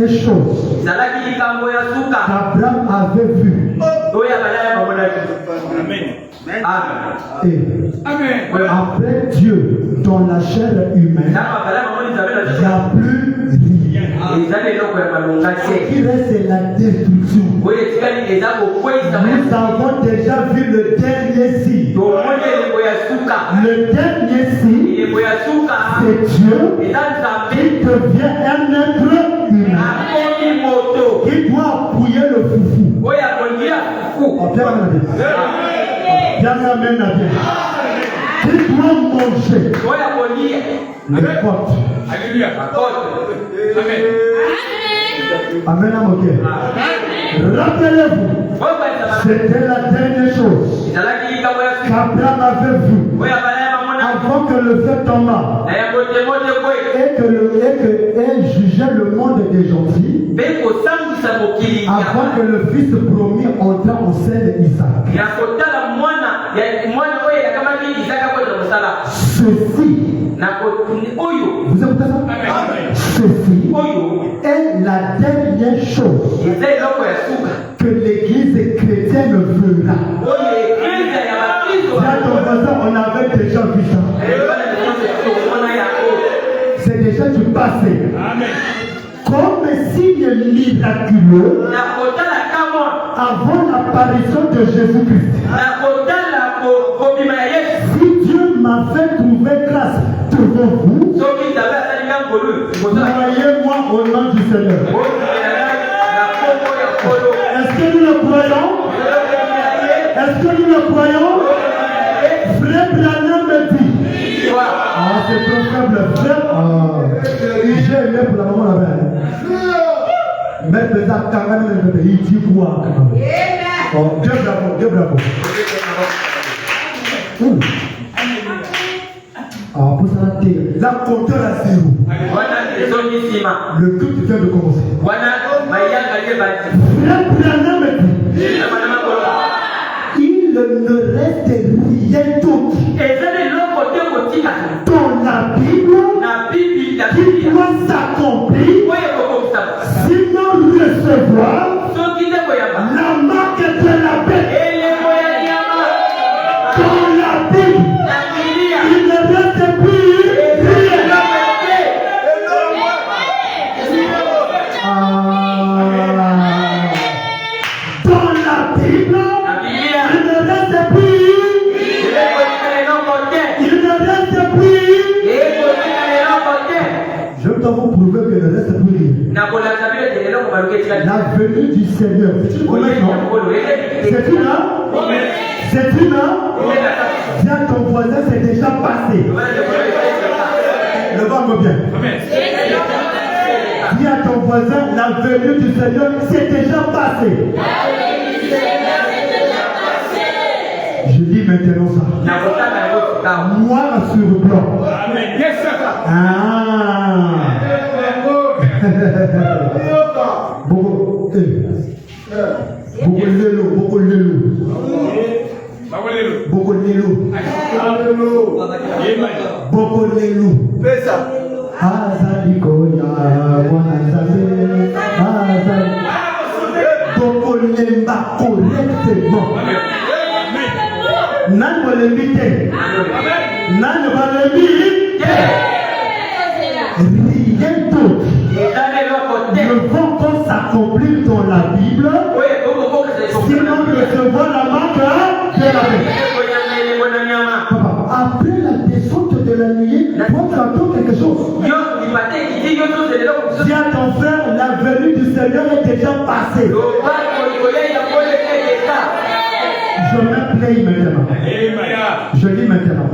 Speaker 2: dernière chose qu'Abraham avait vue.
Speaker 1: Amen.
Speaker 2: Après Dieu, dans la chair humaine, il n'y a plus rien. Ce qui reste, c'est la destruction. Nous avons déjà vu le dernier signe. Le dernier signe, c'est Dieu qui devient un être humain. Qui doit appuyer le foufou. Bien amen à bien. Qui doit manger le côte. Amen à mon cœur. Rappelez-vous, c'était la dernière chose qu'Abraham avait vue avant que le feu tombât et qu'elle jugeait le monde des gentils avant que le fils promis entrât en scène Isaac. Ceci, vous écoutez ça? Ceci est la dernière chose que l'église chrétienne verra. Là, ton voisin, on avait déjà vu ça. C'est déjà du passé. Comme signe miraculeux avant l'apparition de Jésus-Christ. Si Dieu m'a fait trouver grâce devant vous, croyez-moi au nom du Seigneur. Est-ce que nous le croyons? Est-ce que nous le croyons? Frère Branham me dit. Ah, c'est trop faible. Frère, j'ai aimé pour la maman là-bas. Mais peut-être quand même, il dit quoi? Oh, Dieu bravo, Dieu bravo. Ah, pour ça, la compteur à zéro. Le culte vient de commencer. Il ne reste rien d'autre dans la Bible qui doit s'accomplir, sinon recevoir la marque de la bête. Dans la Bible, il ne reste plus rien. Dans la Bible, il ne reste plus. Il ne reste plus. Je dois vous prouver qu'il ne reste plus rien. La venue du Seigneur, c'est une connexion. C'est une heure. C'est une heure. Dis à ton voisin, c'est déjà passé. Le va-moi bien. Dis à ton voisin, la venue du Seigneur, c'est déjà passé. Je dis maintenant ça. Noir sur blanc. Ah. Bokolelu. Azalikoya wanazame. Bokolemba correctement. Nan volemite. Nan volemite. Rien d'autre ne va pas s'accomplir dans la Bible, sinon recevoir la marque de la bête. Après la descente de la nuit, toi tu entends quelque chose. Dis à ton frère, la venue du Seigneur est déjà passée. Je m'appelle maintenant. Je dis maintenant.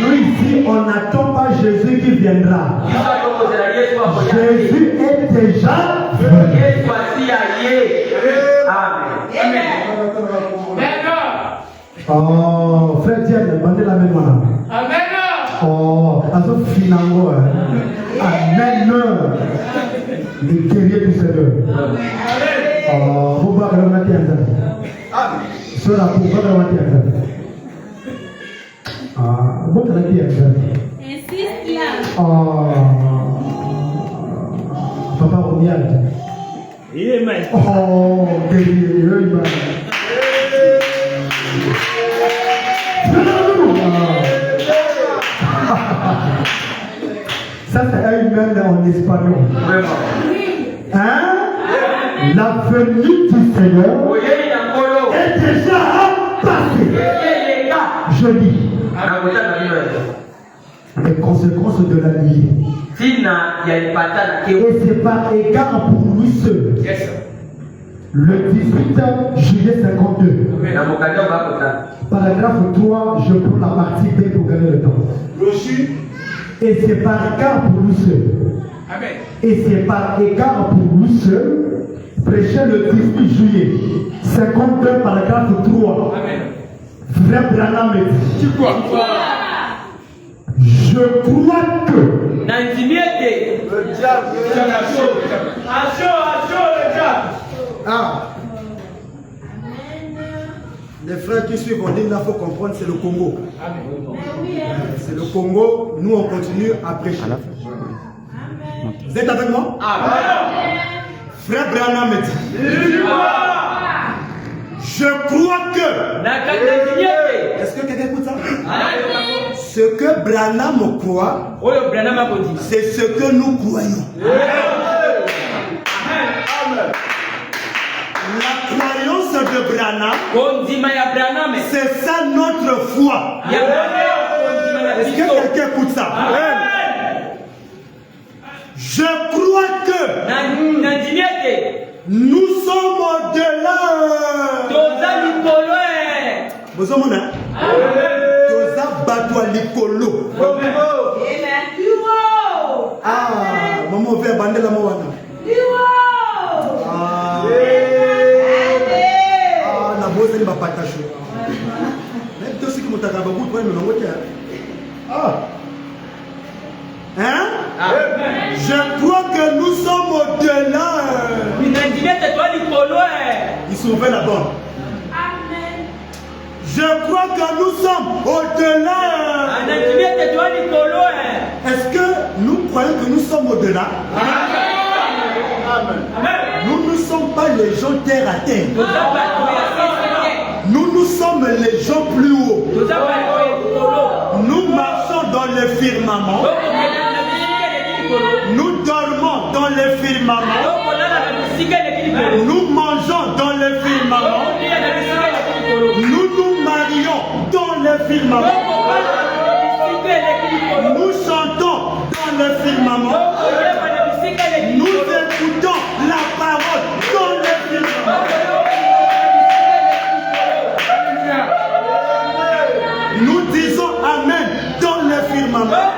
Speaker 2: Nous ici, on n'attend pas Jésus qui viendra. Jésus est déjà venu. Amen. Oh, frère Diane, bandez la main là. Amen. Oh, azo finango. Amen. Le guerrier du Seigneur. Oh, vous voyez le matin. Cela pour voir le matin. Ah, vous avez dit Papa Romial.
Speaker 1: Amen.
Speaker 2: Oh, guerrier. Ça, c'est Amen en espagnol. Hein? La venue du Seigneur est déjà passée. Je dis. Les conséquences de la nuit. Et c'est par égard pour lui seul. Le 18 juillet 52. Paragraphe 3, je prends la partie B pour gagner le temps. Et c'est par égard pour lui seul.
Speaker 1: Amen.
Speaker 2: Et c'est par égard pour lui seul. Prêché le 18 juillet 52, paragraphe 3.
Speaker 1: Amen.
Speaker 2: Frère Branham dit.
Speaker 1: Tu crois?
Speaker 2: Je crois que.
Speaker 1: Le diable. Le diable.
Speaker 3: Ah. Les frères qui suivent en ligne, il faut comprendre, c'est le Congo. C'est le Congo, nous on continue à prêcher. Vous êtes avec moi? Frère Branham me dit. Je crois que. Est-ce que quelqu'un écoute ça? Ce que Branham croit, c'est ce que nous croyons. La croyance de Branham, c'est ça notre foi. Est-ce que quelqu'un écoute ça? Je crois que nous sommes au-delà. Vous avez Likolo. Ah, maman veut abandoner la moana. La bosse n'est pas partagée. Même toi aussi que mon tagababou pour nous l'envoyer. Hein? Je crois que nous sommes au-delà. Ils sont ouverts là-bas. Je crois que nous sommes au-delà. Est-ce que nous croyons que nous sommes au-delà? Nous ne sommes pas les gens terre à terre. Nous sommes les gens plus hauts. Nous marchons dans le firmament. Nous dormons dans le firmament. Nous mangeons dans le firmament. Nous nous marions dans le firmament. Nous chantons dans le firmament. Nous écoutons la parole dans le firmament. Nous disons Amen dans le firmament.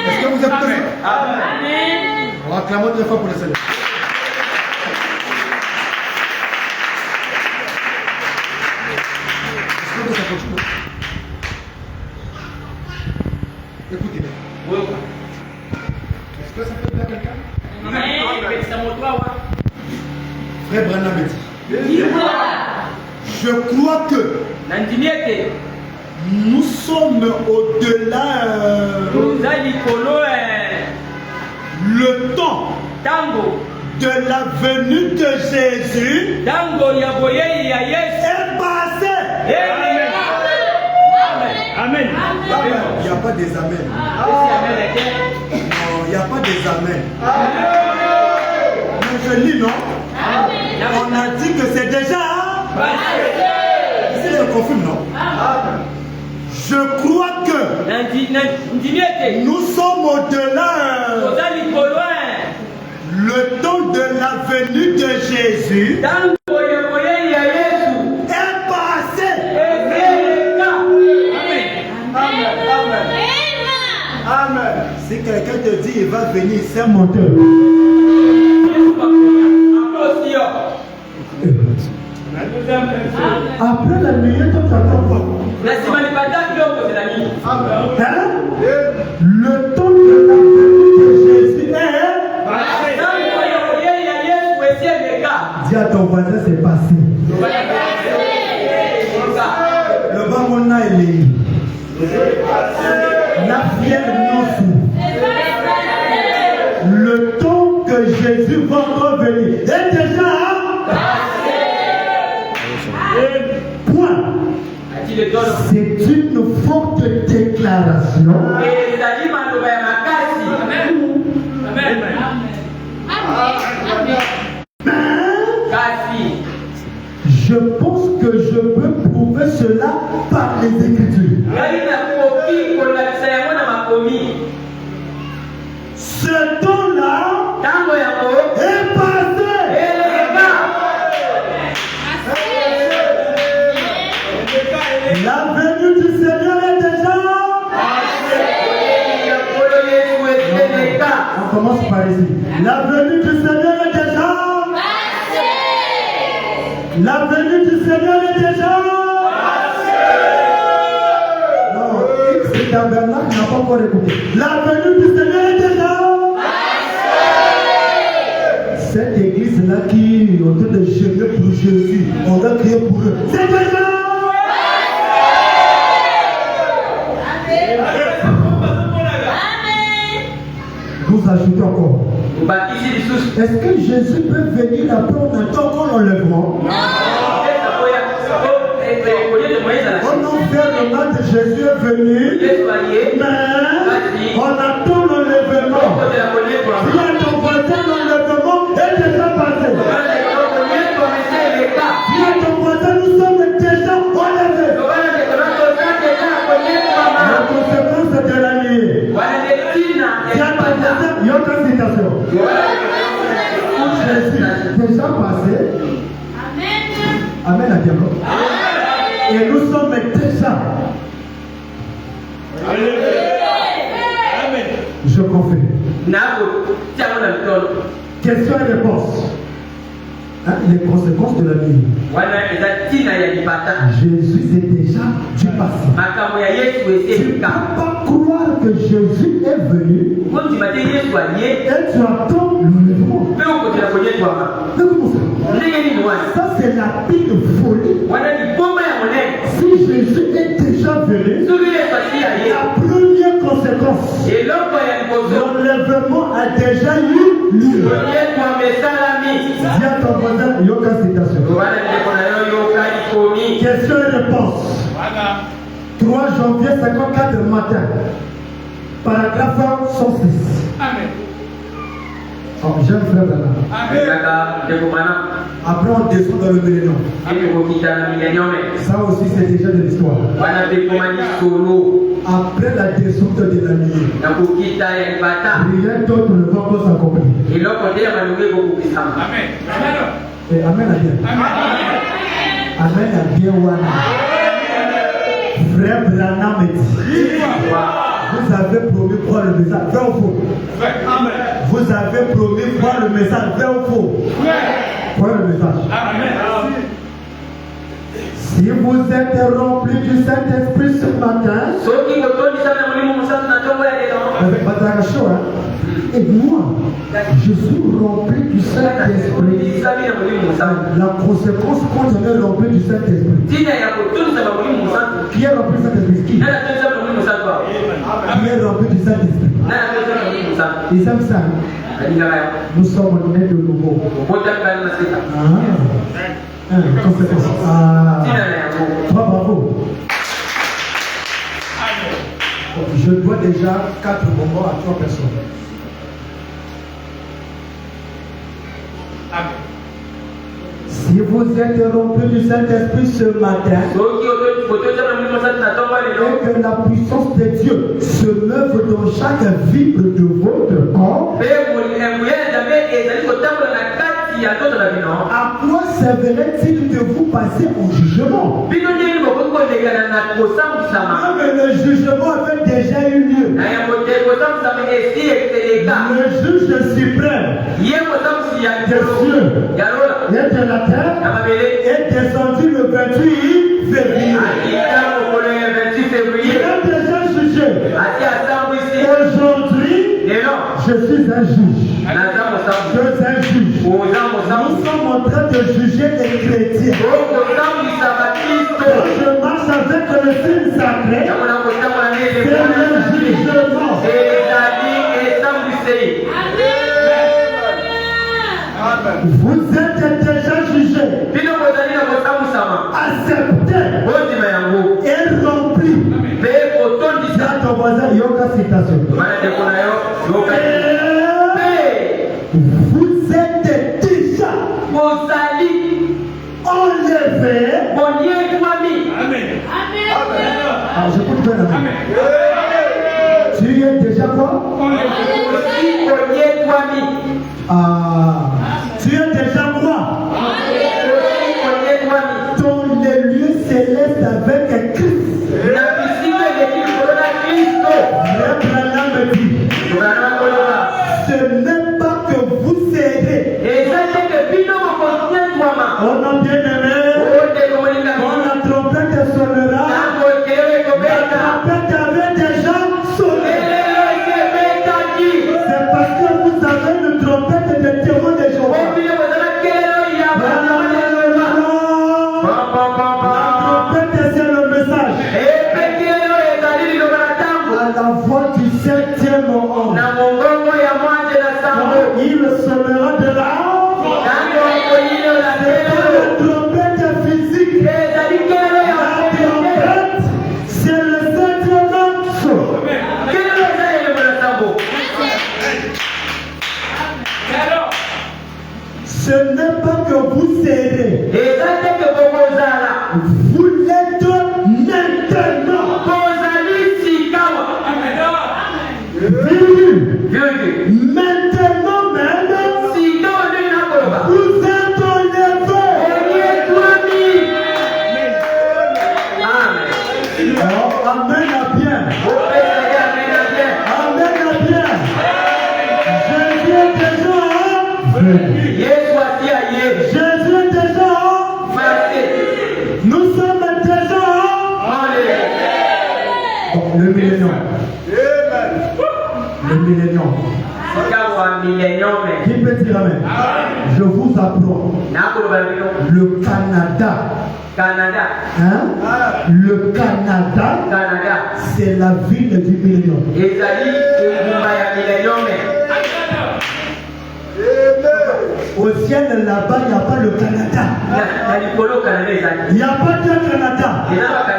Speaker 3: Est-ce que vous êtes prêts? Amen. On va acclamer très fort pour le Seigneur. Est-ce que ça continue? Écoutez. Est-ce que ça fait plaisir à quelqu'un? Frère Branham dit. Je crois que nous sommes au-delà. Le temps de la venue de Jésus est passé.
Speaker 1: Amen.
Speaker 3: Il n'y a pas des amens. Non, il n'y a pas des amens. Mais je lis, non? On a dit que c'est déjà passé. Je confirme, non? Je crois que nous sommes au-delà. Le temps de la venue de Jésus est passé. Amen. Si quelqu'un te dit il va venir, c'est un menteur.
Speaker 2: Après la nuit, tu t'attends. Le temps de la venue de Jésus est passé. Dis à ton voisin, c'est passé. Le bamona, il est. Jésus va revenir. Et déjà, point. C'est une forte déclaration. Je pense que je peux prouver cela par les Écritures. Ce temps-là est passé. La venue du Seigneur est déjà. On commence par ici. La venue du Seigneur est déjà. La venue du Seigneur est déjà. Non, c'est tabernacle n'a pas encore écouté. La venue du Seigneur est déjà. Cette église-là qui est en train de gérer pour Jésus, on va crier pour eux. C'est déjà. Nous ajoutons encore. Est-ce que Jésus peut venir après on attend encore l'enlèvement? On fait le nom de Jésus est venu, mais on attend l'enlèvement. Si on ton l'enlèvement est déjà passé. Si on ton nous sommes déjà enlevés. La conséquence de la nuit. Si on il y a autre citation. Jésus déjà passé. Amen à Dieu. Et nous sommes déjà. Amen. Je confie. Question et réponse. Les conséquences de la vie. Jésus est déjà du passé. Tu ne peux pas croire que Jésus est venu et tu attends l'enlèvement. Mais comment ça? Ça c'est la pire folie. Si Jésus est déjà venu, la première conséquence, l'enlèvement a déjà eu lieu. Dis à ton voisin, il y a aucune citation. Question et réponse. 3 janvier 54 matin. Paragraphe 106. Amen. Oh, jeune frère là. Après on descend dans le millénaire. Ça aussi c'est déjà de l'histoire. Après la descente de la nuit, rien d'autre ne va pas s'accomplir. Amen. Et Amen à bien. Amen à bien Wana. Frère Branham me dit. Vous avez promis voir le message, vrai ou faux? Vous avez promis voir le message, vrai ou faux? Voir le message. Si vous êtes rempli du Saint-Esprit ce matin, avec Badarachou, et moi, je suis rempli du Saint-Esprit. La conséquence quand on est rempli du Saint-Esprit. Qui est rempli du Saint-Esprit? Qui est rempli du Saint-Esprit? Ils aiment ça. Nous sommes nés de nouveau. Conséquence. Toi, bravo. Je dois déjà 4 bonbons à 3 personnes. Amen. Si vous êtes remplis du Saint-Esprit ce matin, et que la puissance de Dieu se lève dans chaque vibre de votre corps, à quoi servirait-il de vous passer au jugement? Mais le jugement avait déjà eu lieu. Le juge suprême des cieux et de la terre est descendu le 28 février. Il a déjà jugé. Aujourd'hui, je suis un juge. Je suis un juge. Nous sommes en train de juger les chrétiens. Je marche avec le signe sacré. C'est le jugement. amen. Tu es déjà quoi? Tu es déjà quoi? Dans les lieux célestes avec Christ. Ce n'est pas que vous serez. On a bien aimé. Quand la trompette sonnera, la trompette avait déjà sonné. C'est parce que vous avez une trompette de témoin de Jéhovah. La trompette, c'est le message. À la voix du 7e ange, il sonnera de là. La trompette physique. La trompette, c'est le 7e ange. Ce n'est pas que vous serez. Vous l'êtes maintenant. Maintenant même, vous êtes enlevés. Alors, amen à bien. Amen à bien. Jésus est déjà. Jésus est déjà. Nous sommes déjà. Le millénium. Le millénium. Qui peut dire amen? Je vous apprends. Le Canada. Hein? Le Canada, c'est la ville du millénium. Au ciel là-bas, il n'y a pas le Canada. Il n'y a pas de Canada.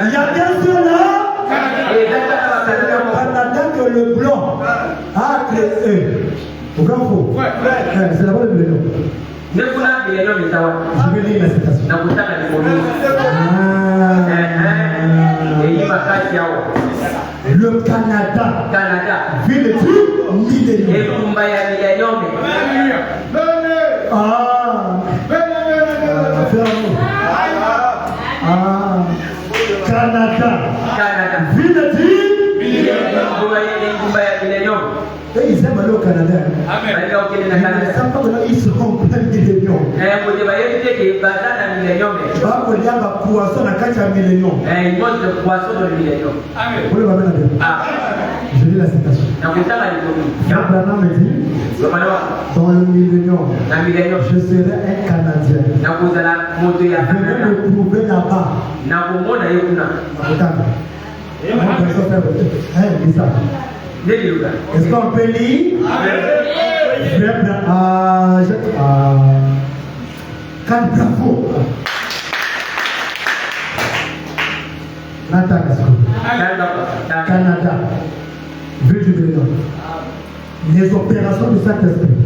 Speaker 2: Il y a qu'un seul là. Le Canada que le blanc a créé. Au grand faux. C'est là-bas le millénium. Je vais lire la citation. Le Canada, ville du millénium. Canada, ville du millénium. Et ils aiment aller au Canada. Ils savent pas que là, ils seront en plein millénium. Il y a un poisson dans le millénium.
Speaker 1: Ils mangent le poisson dans le millénium.
Speaker 2: Je lis la citation. Abraham me dit, dans le millénium, je serai un Canadien. Venez me trouver là-bas. Est-ce qu'on peut lire? Bravo. Canada, ville du millénium. Les opérations du Saint-Esprit.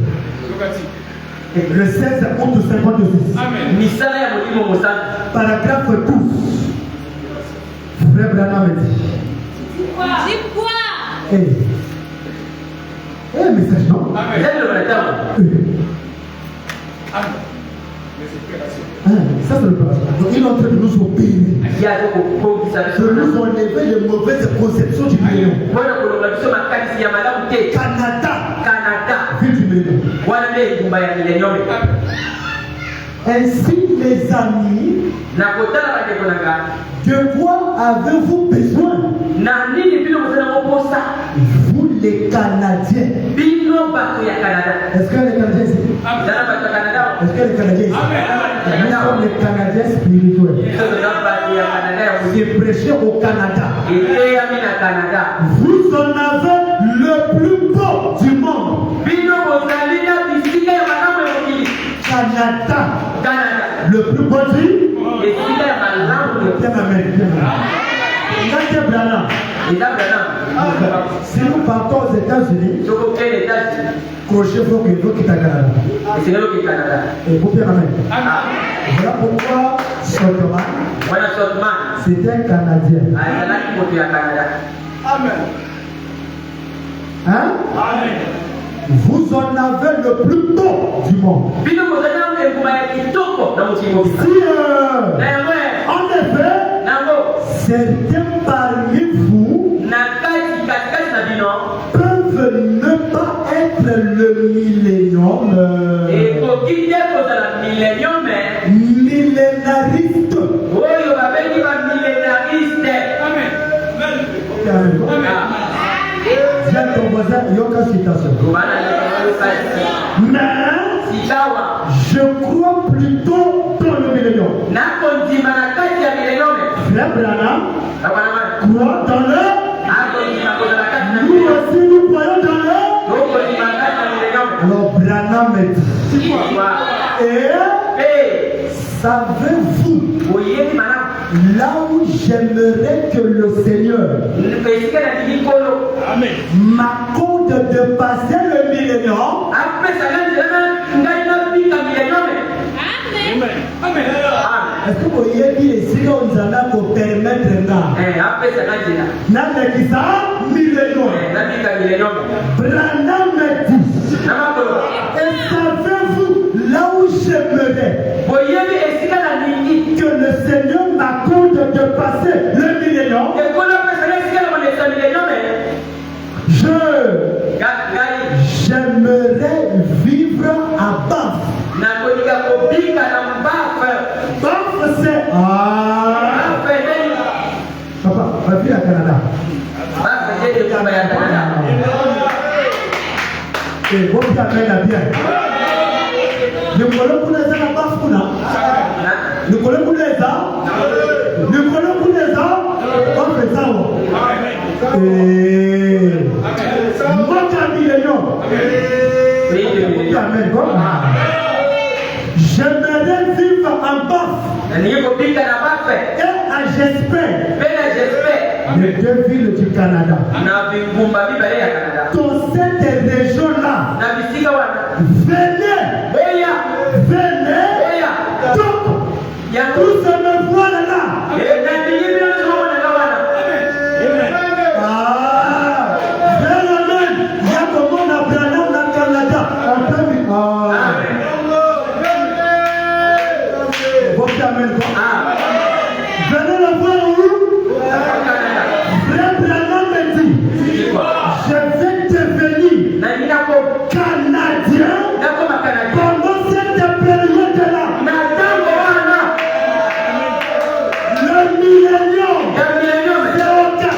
Speaker 2: Le 16 août 56. Paragraphe 12. Frère Branham dit. Message non? Ça c'est l'opération. Donc il est en train de nous opérer. De nous enlever les mauvaises conceptions du millénium. Canada, ville du millénium. Ainsi les amis, de quoi avez-vous besoin? Vous les Canadiens. Est-ce que les Canadiens ici? Est-ce que les Canadiens ici? Nous sommes les Canadiens spirituels. J'ai prêché au Canada. Vous en avez le plus beau du monde. Canada. Le plus beau du si nous partons aux États-Unis, projet faut que vous quittez Canada.
Speaker 1: Et c'est là qui est Canada.
Speaker 2: Et vous pouvez ramener.
Speaker 1: Ah.
Speaker 2: Voilà pourquoi Sotoma,
Speaker 1: Voilà Sotman.
Speaker 2: c'était un Canadien.
Speaker 1: Ah, il y a qui monte à Canada.
Speaker 3: Amen.
Speaker 2: Hein?
Speaker 3: Amen.
Speaker 2: Vous en avez le plus tôt du monde.
Speaker 1: Puis nous vous allons vous mettre qui topo dans votre immobilier.
Speaker 2: Si,
Speaker 1: En
Speaker 2: en effet, certains parmi vous peuvent ne pas être le millénium.
Speaker 1: Et pour qui est le millénium,
Speaker 2: millénariste.
Speaker 1: oui, on va venir un millénariste.
Speaker 2: Amen. Dis à ton voisin, il y a une citation. Mais je crois plutôt dans le millénium. Frère Branham croit dans le. Nous aussi nous croyons dans le. Alors Branham est dit. Et savez-vous là où j'aimerais que le Seigneur m'accorde de passer le millénium? Est-ce que vous voyez qu'il si on en a pour permettre millénium? Branham me dit. Et savez-vous là où j'aimerais que le Seigneur m'accorde de passer le millénium? J'aimerais vivre à Banff. Banff c'est papa, ma vie à Canada. Et vous qui avez la bien. Le colon pour les ans à Banff pour là. Le colon pour les ans. Le colon pour les ans. On fait ça. Et moi qui ai mis les noms. J'aimerais vivre en Banff. Et à J'espère. Les deux villes du Canada. Dans cette région-là, venez. Donc, tous se me voient là. Il y a comment on a Branham dans le Canada. Venez le voir où? Frère Branham me dit, je vais devenir Canadien pendant cette période-là. Le millénium, c'est au cas.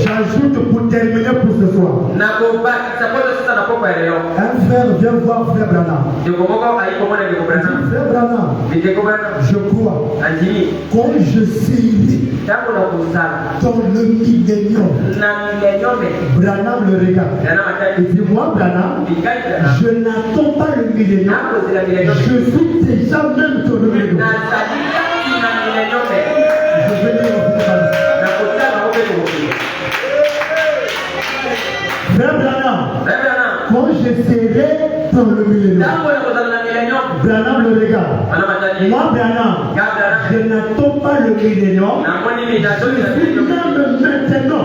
Speaker 2: J'ajoute pour terminer pour ce soir. Un frère vient voir frère Branham. Frère Branham, je crois quand je serai dans le millénium, Branham le regarde. Il dit moi Branham, je n'attends pas le millénium, je suis déjà même sur le millénium. Je vais dire Frère Branham, quand je serai dans le millénium, Branham le regarde. Moi Branham, je n'attends pas le millénium, je suis même maintenant.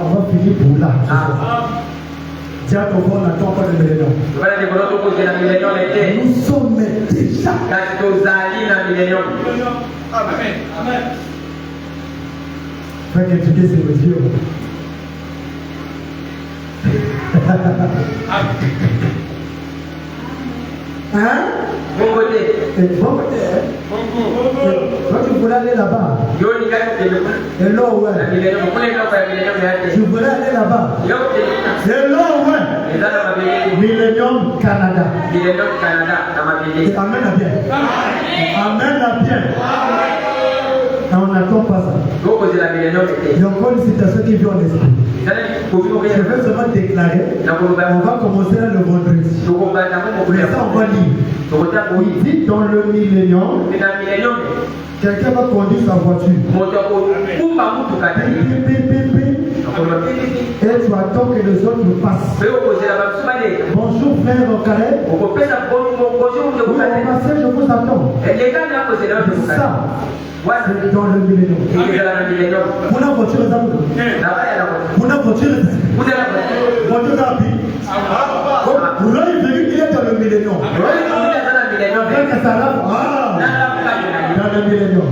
Speaker 2: On va finir pour là. Dis à ton frère, on n'attend pas le millénium. Nous sommes déjà. Amen. Frère, qu'expliquer c'est le Dieu. Hein?
Speaker 1: Bon côté.
Speaker 2: Bon côté, hein? Toi, tu voulais aller là-bas. Et là, ouais. Tu voulais aller là-bas. Et là, ouais. Millennium Canada. Et Amen à bien. Amen à bien. On n'attend pas ça. Il y a encore une citation qui vient en esprit. Je vais seulement déclarer. On va commencer là le vendredi. Mais ça, on va lire. Il dit dans le millénium, quelqu'un va conduire sa voiture. Et tu attends que les autres nous passent. Bonjour frère Carré. Je vous attends. C'est ça. C'est dans le millénium. Vous n'avez voiture les amis. Vous n'avez voiture les amis. Voiture d'avis. Vous l'avez vu, il est dans le millénium. Avec sa lame. Dans le millénium.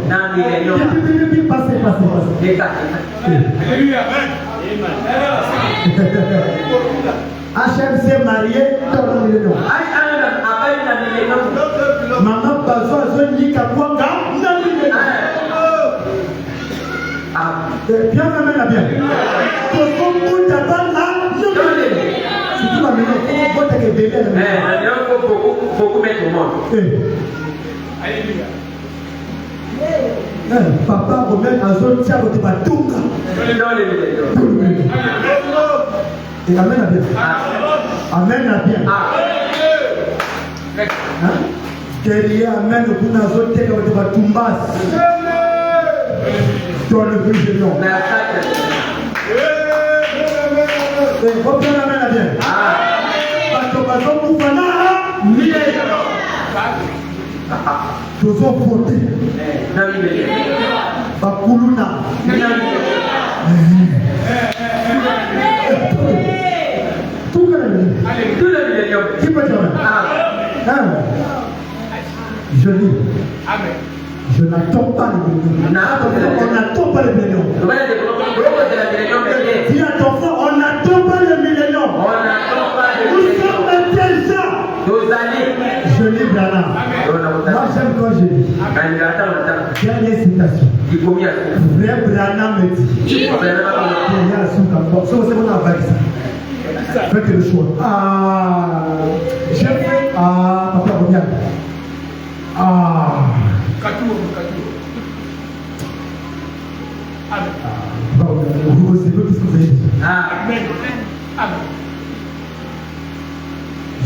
Speaker 2: Passez. HMC marié dans le millénium. Maman Bazo a zone Kakwanga. Bien, bien.
Speaker 1: Beaucoup mettre au monde.
Speaker 2: Papa remet en zone tiens de Batunga. Et Amen à bien. Amen à bien. Derrière Amen au bout de zone tiens de Batumbas. Dans le but de l'homme. Et reprends la main à bien. Parce que Bazon Moufana, nous avons voté. Bakuluna. Tout le millénium. Qui peut dire? Je lis. Amen. Je n'attends pas le millénium. On n'attend pas le millénium. Dis à ton frère, on n'attend pas le millénium. Nous sommes déjà. Je lis Brana. Moi j'aime quand je lis. Dernière citation. Frère Brana me dit. C'est mon aval ça. Faites le choix. J'ai fait. Papa, reviens. Vous savez ce que vous avez dit. Amen.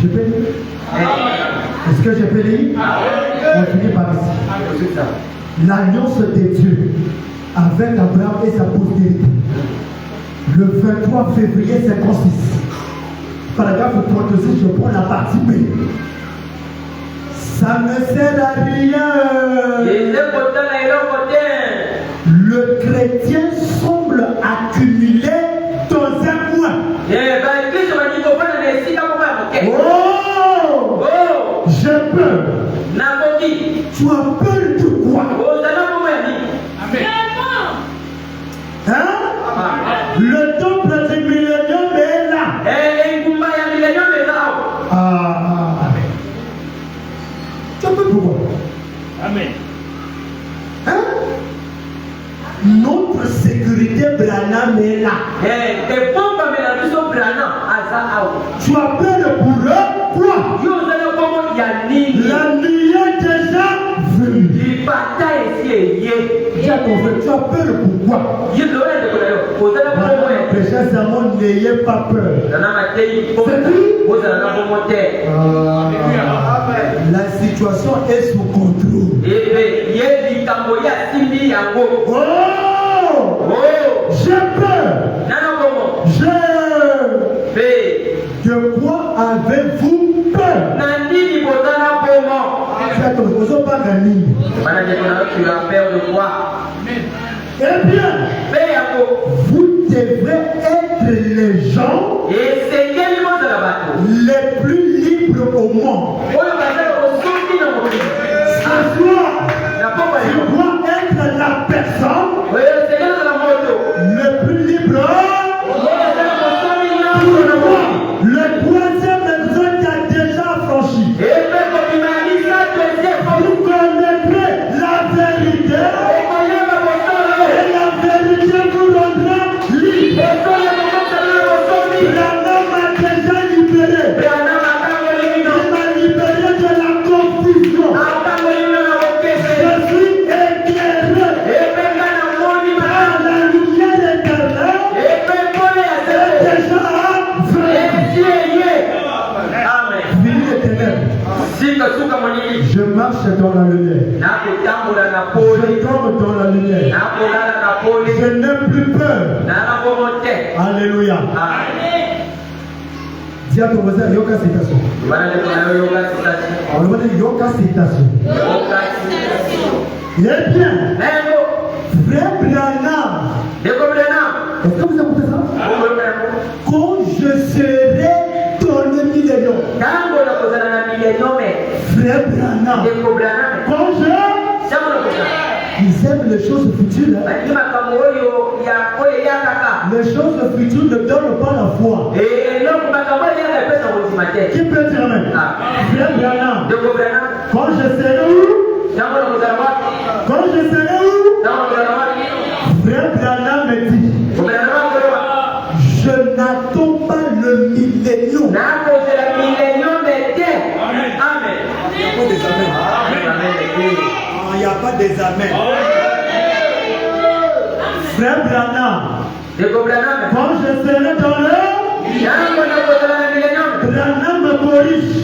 Speaker 2: Je peux lire? Est-ce que je peux lire? On finit par ici. L'alliance de Dieu avec Abraham et sa postérité. Le 23 février 56. Paragraphe 36, je prends la partie B. Ça ne sert à rien. Le chrétien semble accumuler dans un mois. Oh! J'ai peur. Tu as peur de quoi? Hein? Le temple du millénium est là. Tu as peur de quoi? Amen. Hein? Notre sécurité Branham est là. Tu as peur pour eux? Quoi? La nuit est déjà venue. Tu as peur pourquoi? Les gens sermons, n'ayez pas peur. La situation est sous contrôle. J'ai peur. De quoi avez-vous peur? Vous n'avez pas gagné.
Speaker 1: Tu as peur de quoi?
Speaker 2: Eh bien, vous devrez être les gens les plus libres au monde. Ce soir, tu dois être la personne le plus libre. Le troisième exode qui a déjà franchi. Vous connaîtrez la vérité. Et la vérité vous rendra libre. La norme a déjà libéré. Je marche dans la lumière. Je tombe dans la lumière. Je n'ai plus peur. Alléluia. Dis à ton voisin, yoga citation. On va dire yoga citation. Eh bien, frère Branham, est-ce que vous écoutez ça? Quand je serai dans le millénium, frère Branham, quand ils aiment les choses futures. Hein? Les choses futures ne donnent pas la foi. Qui peut dire amen? Frère Branham, quand je serai où? Quand je serai où? Frère Branham me dit, je n'attends pas le millénium.
Speaker 3: Amen. Il n'y a pas des amens.
Speaker 2: Frère Branham, quand je serai dans le Branham me corrige.